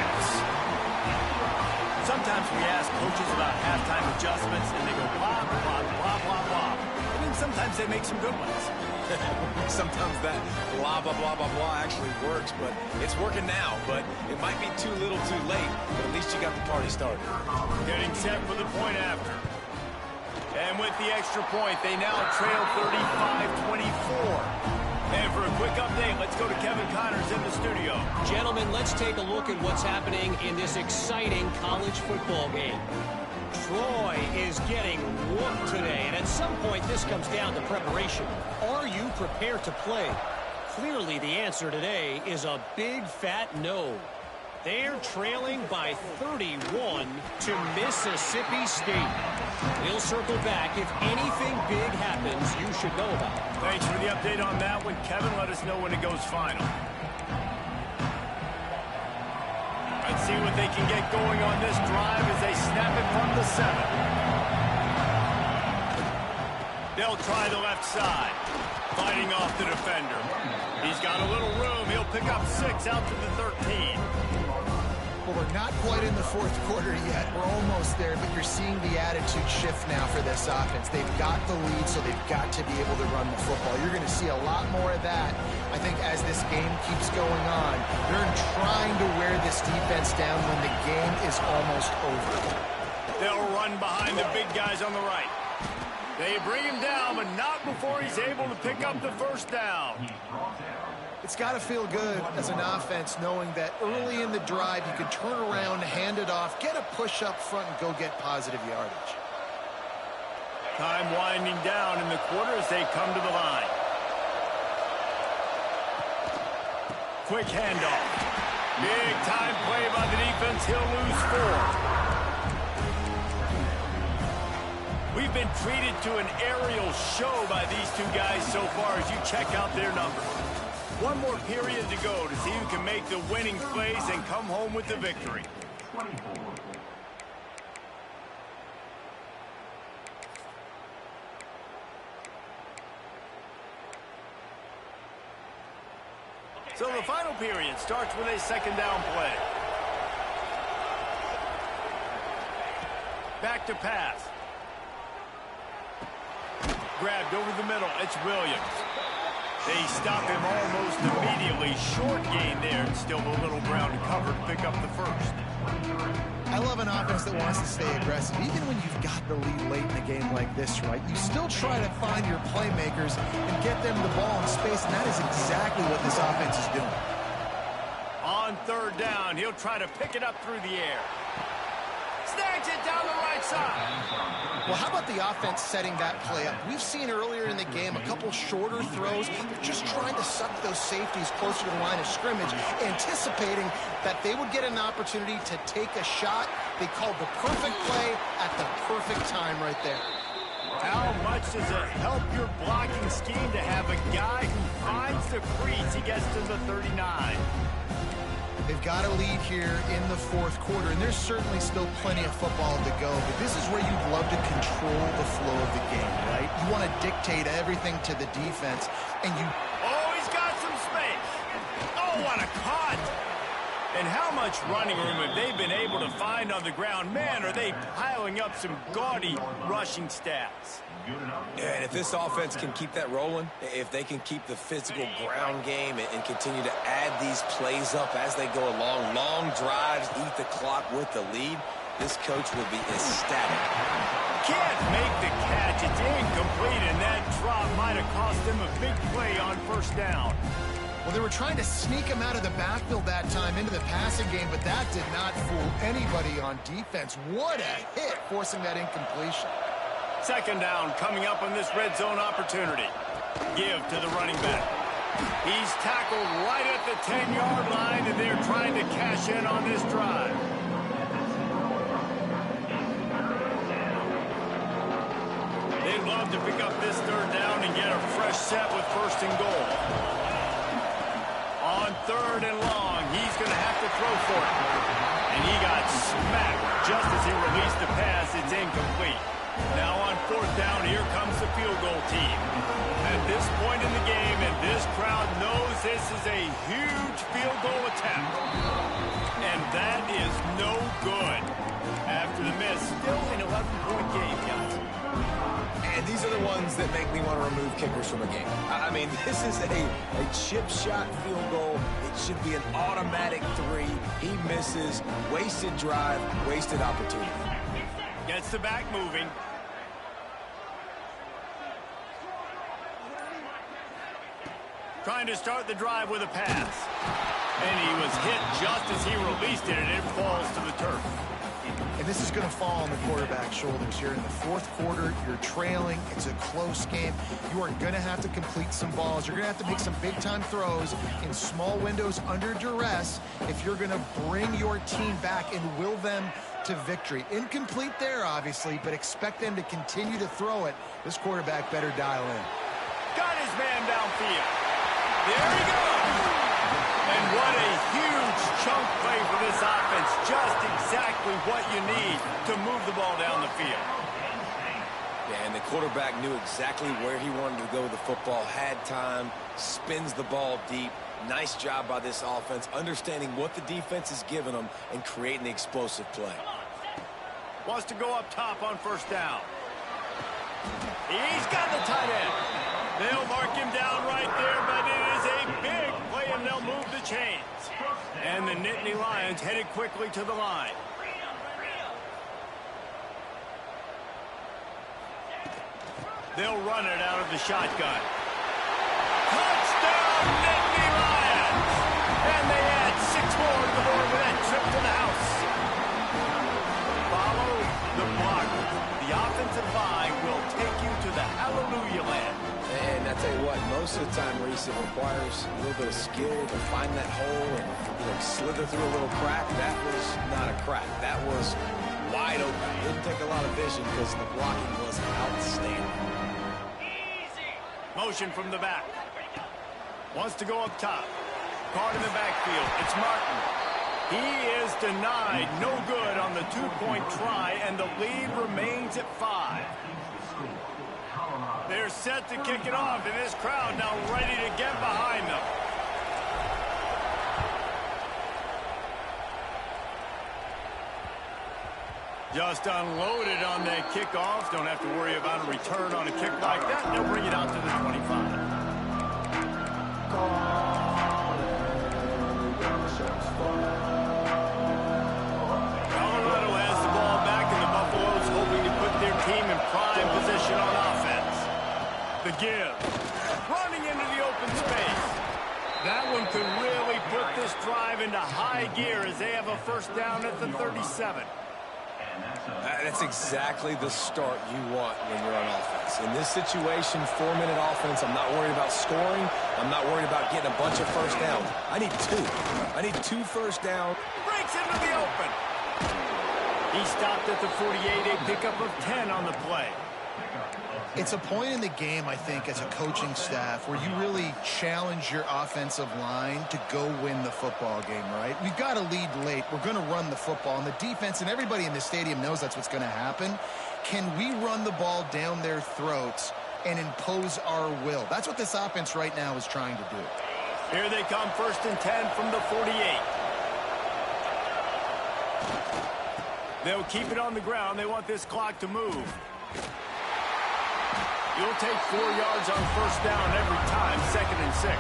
Sometimes we ask coaches about halftime adjustments, and they go blah, blah, blah, blah, blah. I mean, sometimes they make some good ones. Sometimes that blah, blah, blah, blah, blah actually works, but it's working now. But it might be too little too late, but at least you got the party started. Getting set for the point after. And with the extra point, they now trail 35-24. And for a quick update, let's go to Kevin Connors in the studio. Gentlemen, let's take a look at what's happening in this exciting college football game. Troy is getting whooped today, and at some point this comes down to preparation. Are you prepared to play? Clearly the answer today is a big fat no. They're trailing by 31 to Mississippi State. We'll circle back if anything big happens you should know about. Thanks for the update on that one, Kevin. Let us know when it goes final. Let's see what they can get going on this drive as they snap it from the 7. They'll try the left side. Fighting off the defender. He's got a little room. He'll pick up 6 out to the 13. Well, we're not quite in the 4th quarter yet. We're almost there, but you're seeing the attitude shift now for this offense. They've got the lead, so they've got to be able to run the football. You're going to see a lot more of that, I think, as this game keeps going on. They're trying to wear this defense down when the game is almost over. They'll run behind the big guys on the right. They bring him down, but not before he's able to pick up the 1st down. It's got to feel good as an offense knowing that early in the drive you can turn around, hand it off, get a push up front, and go get positive yardage. Time winding down in the quarter as they come to the line. Quick handoff. Big time play by the defense. He'll lose 4. We've been treated to an aerial show by these two guys so far as you check out their numbers. One more period to go to see who can make the winning plays and come home with the victory. So the final period starts with a 2nd down play. Back to pass. Grabbed over the middle. It's Williams. They stop him almost immediately. Short gain there, and still a little ground to cover to pick up the 1st. I love an offense that wants to stay aggressive. Even when you've got the lead late in a game like this, right, you still try to find your playmakers and get them the ball in space, and that is exactly what this offense is doing. On third down, he'll try to pick it up through the air. Snags it down the right side. Well, how about the offense setting that play up? We've seen earlier in the game a couple shorter throws. They're just trying to suck those safeties closer to the line of scrimmage, anticipating that they would get an opportunity to take a shot. They called the perfect play at the perfect time right there. How much does it help your blocking scheme to have a guy who finds the crease? He gets to the 39. They've got a lead here in the fourth quarter, and there's certainly still plenty of football to go, but this is where you'd love to control the flow of the game, right? You want to dictate everything to the defense, and you... Oh, he's got some space. Oh, what a cut. And how much running room have they been able to find on the ground? Man, are they piling up some gaudy rushing stats. And if this offense can keep that rolling, if they can keep the physical ground game and continue to add these plays up as they go along, long drives, eat the clock with the lead, this coach will be ecstatic. Can't make the catch. It's incomplete, and that drop might have cost them a big play on first down. Well, they were trying to sneak him out of the backfield that time into the passing game, but that did not fool anybody on defense. What a hit, forcing that incompletion. Second down coming up on this red zone opportunity. Give to the running back. He's tackled right at the 10-yard line, and they're trying to cash in on this drive. They'd love to pick up this third down and get a fresh set with first and goal. On third and long, he's going to have to throw for it. And he got smacked just as he released the pass. It's incomplete. Now on fourth down, here comes the field goal team. At this point in the game, and this crowd knows this is a huge field goal attempt. And that is no good. After the miss, still an 11-point game, guys. And these are the ones that make me want to remove kickers from a game. I mean, this is a chip shot field goal. It should be an automatic 3. He misses. Wasted drive, wasted opportunity. Gets the back moving. Trying to start the drive with a pass. And he was hit just as he released it, and it falls to the turf. And this is going to fall on the quarterback's shoulders here in the fourth quarter. You're trailing. It's a close game. You are going to have to complete some balls. You're going to have to make some big-time throws in small windows under duress if you're going to bring your team back and will them to victory. Incomplete there, obviously, but expect them to continue to throw it. This quarterback better dial in. Got his man downfield. There he goes. And what a huge chunk play for this offense. Just exactly what you need to move the ball down the field. Yeah, and the quarterback knew exactly where he wanted to go with the football, had time, spins the ball deep. Nice job by this offense, understanding what the defense is giving them and creating the explosive play. Wants to go up top on first down. He's got the tight end. They'll mark him down right there, but it is a big play, and they'll move the chains. And the Nittany Lions headed quickly to the line. They'll run it out of the shotgun. Touchdown, Nittany Lions! And they add 6 more to the board with that trip to the house. Follow the blocker. The offensive line will take you to the hallelujah land. And I tell you what, most of the time, Reese, it requires a little bit of skill to find that hole and slither through a little crack. That was not a crack. That was wide open. It didn't take a lot of vision because the blocking was outstanding. Motion from the back. Wants to go up top. Caught in the backfield. It's Martin. He is denied. No good on the 2-point try, and the lead remains at 5. They're set to kick it off, and this crowd now ready to get behind them. Just unloaded on that kickoff. Don't have to worry about a return on a kick like that. They'll bring it out to the 25. Colorado give. Running into the open space. That one could really put this drive into high gear as they have a first down at the 37. That's exactly the start you want when you're on offense. In this situation, 4-minute offense, I'm not worried about scoring. I'm not worried about getting a bunch of first downs. I need 2. I need 2 first downs. Breaks into the open. He stopped at the 48, a pickup of 10 on the play. It's a point in the game, I think, as a coaching staff where you really challenge your offensive line to go win the football game, right? We've got to lead late. We're going to run the football. And the defense and everybody in the stadium knows that's what's going to happen. Can we run the ball down their throats and impose our will? That's what this offense right now is trying to do. Here they come, 1st and 10 from the 48. They'll keep it on the ground. They want this clock to move. You'll take 4 yards on first down every time, 2nd and 6.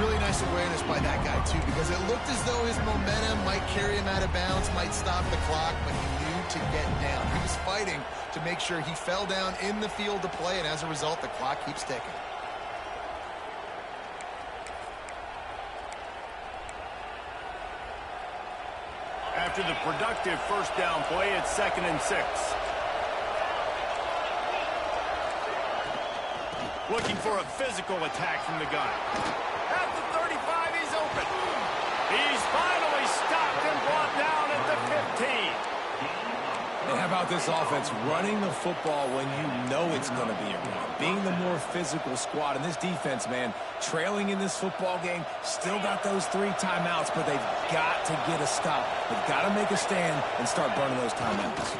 Really nice awareness by that guy, too, because it looked as though his momentum might carry him out of bounds, might stop the clock, but he knew to get down. He was fighting to make sure he fell down in the field to play, and as a result, the clock keeps ticking. After the productive first down play, it's 2nd and 6. Looking for a physical attack from the gun. At the 35, he's open. He's finally stopped and brought down at the 15. And how about this offense running the football when you know it's going to be a run? Being the more physical squad. And this defense, man, trailing in this football game, still got those 3 timeouts, but they've got to get a stop. They've got to make a stand and start burning those timeouts.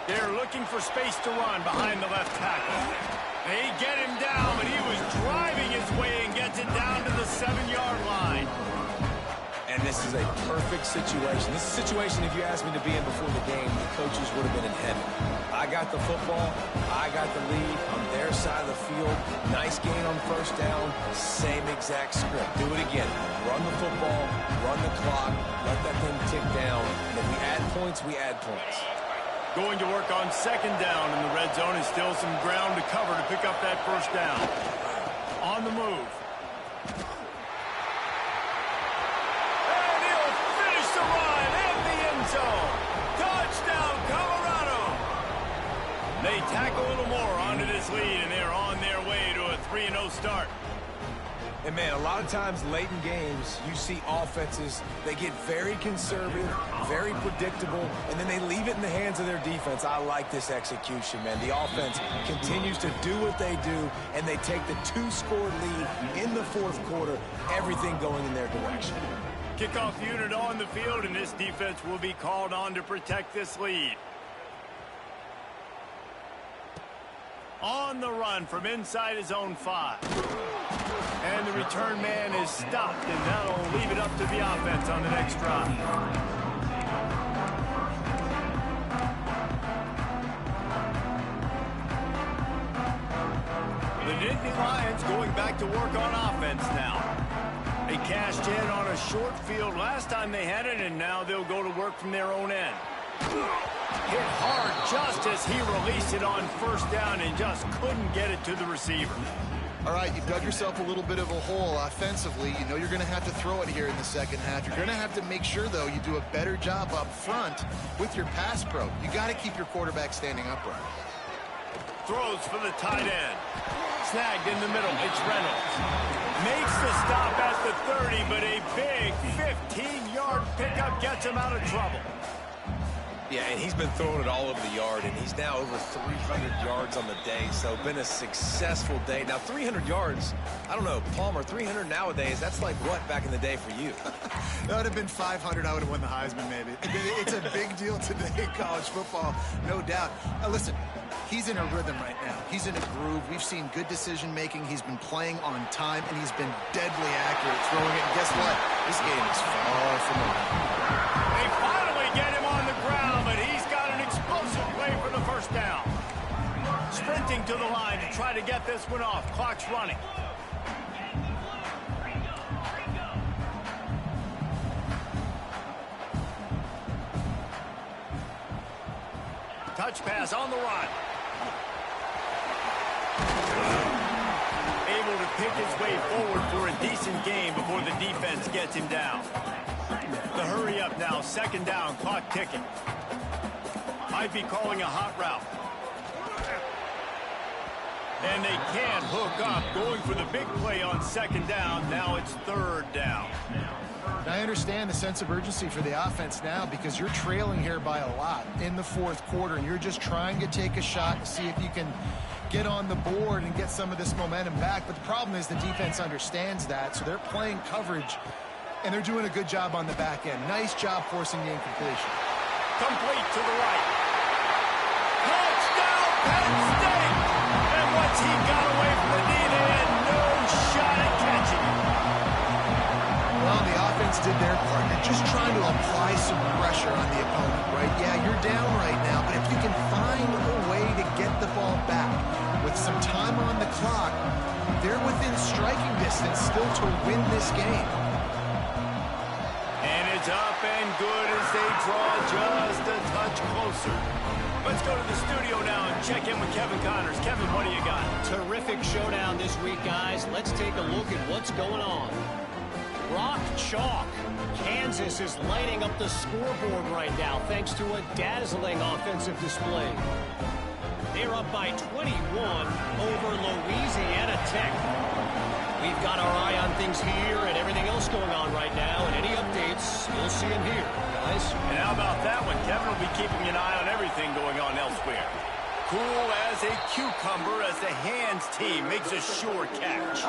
They're looking for space to run behind the left tackle. They get him down, but he was driving his way and gets it down to the 7-yard line. And this is a perfect situation. This is a situation, if you asked me to be in before the game, the coaches would have been in heaven. I got the football. I got the lead on their side of the field. Nice gain on first down. Same exact script. Do it again. Run the football, run the clock, let that thing tick down. And if we add points, we add points. Going to work on 2nd down in the red zone. Is still some ground to cover to pick up that first down. On the move. And he'll finish the run in the end zone. Touchdown, Colorado. They tack a little more onto this lead, and they're on their way to a 3-0 start. And, man, a lot of times late in games, you see offenses, they get very conservative, very predictable, and then they leave it in the hands of their defense. I like this execution, man. The offense continues to do what they do, and they take the 2-score lead in the 4th quarter, everything going in their direction. Kickoff unit on the field, and this defense will be called on to protect this lead. On the run from inside his own 5. And the return man is stopped, and that'll leave it up to the offense on the next drive. The Nittany Lions going back to work on offense now. They cashed in on a short field last time they had it, and now they'll go to work from their own end. Hit hard just as he released it on first down and just couldn't get it to the receiver. All right, you've dug yourself a little bit of a hole offensively. You know you're going to have to throw it here in the second half. You're going to have to make sure, though, you do a better job up front with your pass pro. You got to keep your quarterback standing upright. Throws for the tight end. Snagged in the middle. It's Reynolds. Makes the stop at the 30, but a big 15-yard pickup gets him out of trouble. Yeah, and he's been throwing it all over the yard, and he's now over 300 yards on the day, so been a successful day. Now, 300 yards, I don't know, Palmer, 300 nowadays, that's like what back in the day for you? That would have been 500. I would have won the Heisman, maybe. It's a big deal today in college football, no doubt. Listen, he's in a rhythm right now. He's in a groove. We've seen good decision-making. He's been playing on time, and he's been deadly accurate throwing it. And guess what? This game is far from over. They finally get him on the ground, but he's got an explosive play for the first down. Sprinting to the line to try to get this one off. Clock's running. Touch pass on the run. pick his way forward for a decent game before the defense gets him down. The hurry up now, second down, clock ticking. Might be calling a hot route. And they can't hook up, going for the big play on second down. Now it's third down. And I understand the sense of urgency for the offense now because you're trailing here by a lot in the fourth quarter, and you're just trying to take a shot to see if you can get on the board and get some of this momentum back. But the problem is the defense understands that, so they're playing coverage, and they're doing a good job on the back end. Nice job forcing the incompletion. Complete to the right. Touchdown, Penn State! And once he got away from the knee, they had no shot at catching him. Well, the offense did their part. You're just trying to apply some pressure on the opponent, right? Yeah, you're down right now, but if you can find a way to get the ball back with some time on the clock, they're within striking distance still to win this game. And it's up and good as they draw just a touch closer. Let's go to the studio now and check in with Kevin Connors. Kevin, what do you got? Terrific showdown this week, guys. Let's take a look at what's going on. Rock chalk. Kansas is lighting up the scoreboard right now thanks to a dazzling offensive display. They're up by 21 over Louisiana Tech. We've got our eye on things here and everything else going on right now, and any updates, you'll see them here, guys. And how about that one? Kevin will be keeping an eye on everything going on elsewhere. Cool as a cucumber as the hands team makes a sure catch.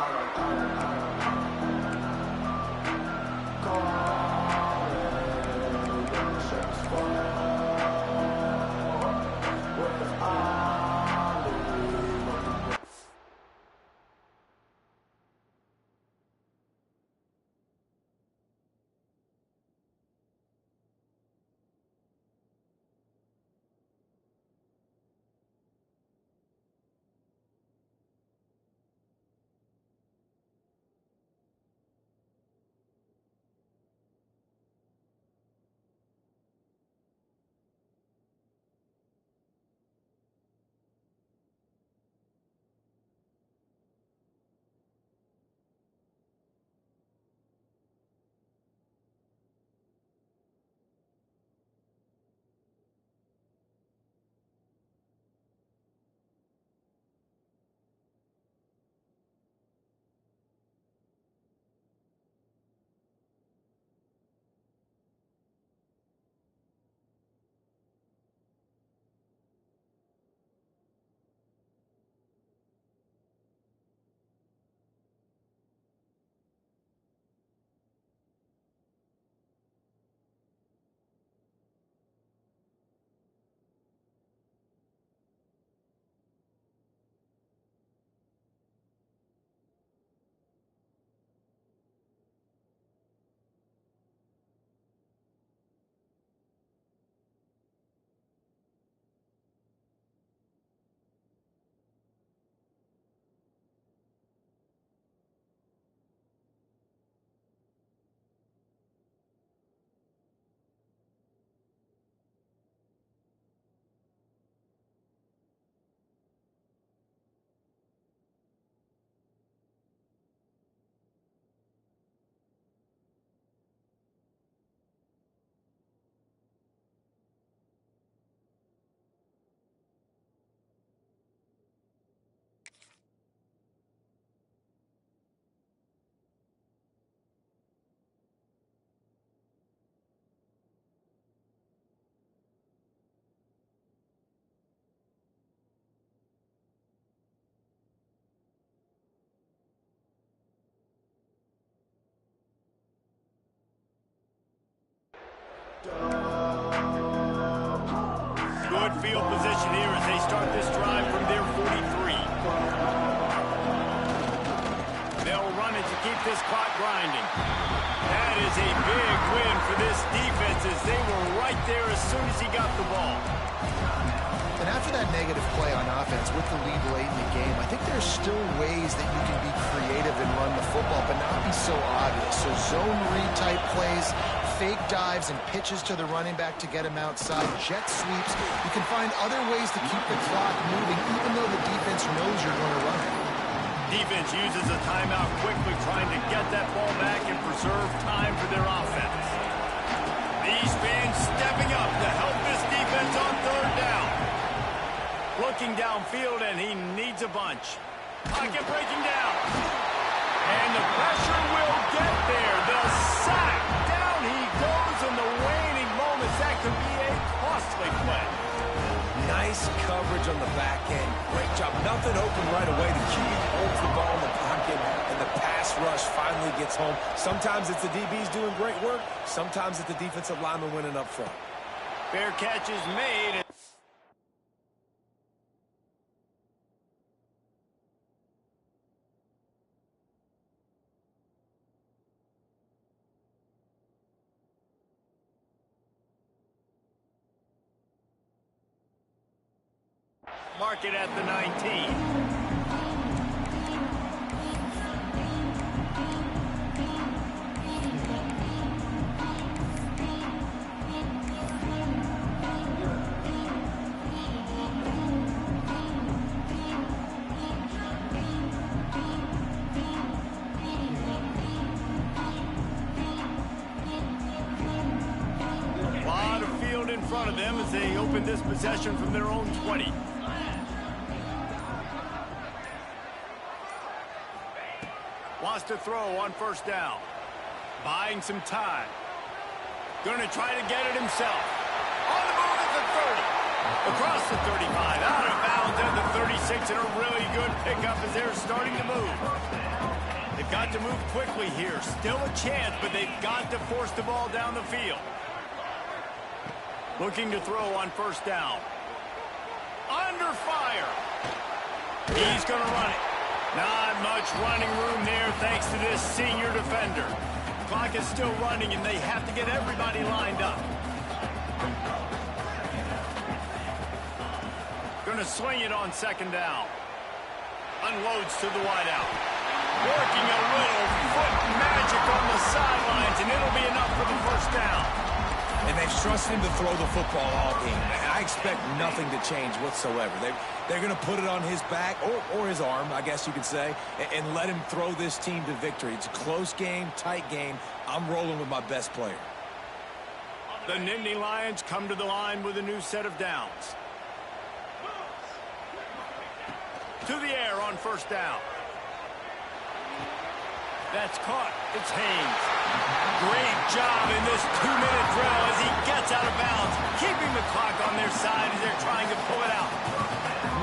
Good field position here as they start this drive from their 43. They'll run it to keep this clock grinding. That is a big win for this defense as they were right there as soon as he got the ball. And after that negative play on offense with the lead late in the game, I think there's still ways that you can be creative and run the football, but not be so obvious. So zone read type plays, fake dives and pitches to the running back to get him outside, jet sweeps. You can find other ways to keep the clock moving even though the defense knows you're going to run it. Defense uses a timeout quickly, trying to get that ball back and preserve time for their offense. These fans stepping up to help this defense on third down. Looking downfield, and he needs a bunch. Pocket breaking down. And the pressure will get there. The sack. Down he goes in the waning moments. That could be a costly play. Nice coverage on the back end. Great job. Nothing open right away. The QB holds the ball in the pocket, and the pass rush finally gets home. Sometimes it's the DBs doing great work. Sometimes it's the defensive lineman winning up front. Fair catch is made. Mark it at the 19. A lot of field in front of them as they open this possession from their own 20. Wants to throw on first down. Buying some time. Going to try to get it himself. On the move at the 30. Across the 35. Out of bounds at the 36. And a really good pickup as they're starting to move. They've got to move quickly here. Still a chance, but they've got to force the ball down the field. Looking to throw on first down. Under fire. He's going to run it. Not much running room there thanks to this senior defender. Clock is still running, and they have to get everybody lined up. Going to swing it on second down. Unloads to the wideout. Working a little foot magic on the sidelines, and it'll be enough for the first down. And they've trusted him to throw the football all game. I expect nothing to change whatsoever. They're going to put it on his back, or his arm, I guess you could say, and let him throw this team to victory. It's a close game, tight game. I'm rolling with my best player. The Nittany Lions come to the line with a new set of downs. To the air on first down. That's caught. It's Haynes. Great job in this 2-minute drill as he gets out of bounds, keeping the clock on their side as they're trying to pull it out.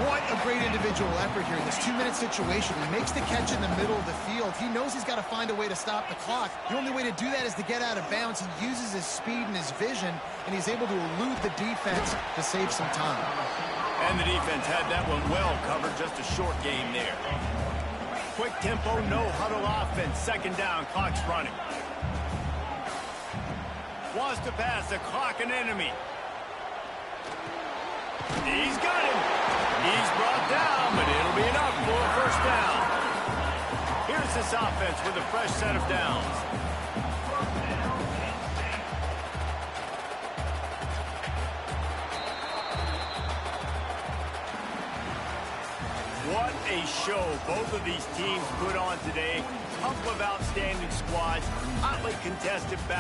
What a great individual effort here in this 2-minute situation. He makes the catch in the middle of the field. He knows he's got to find a way to stop the clock. The only way to do that is to get out of bounds. He uses his speed and his vision, and he's able to elude the defense to save some time. And the defense had that one well covered. Just a short game there. Quick tempo, no huddle offense. Second down, clock's running. Wants to pass the clock, an enemy. He's got him. He's brought down, but it'll be enough for a first down. Here's this offense with a fresh set of downs. What a show both of these teams put on today. Couple of outstanding squads, hotly contested battles.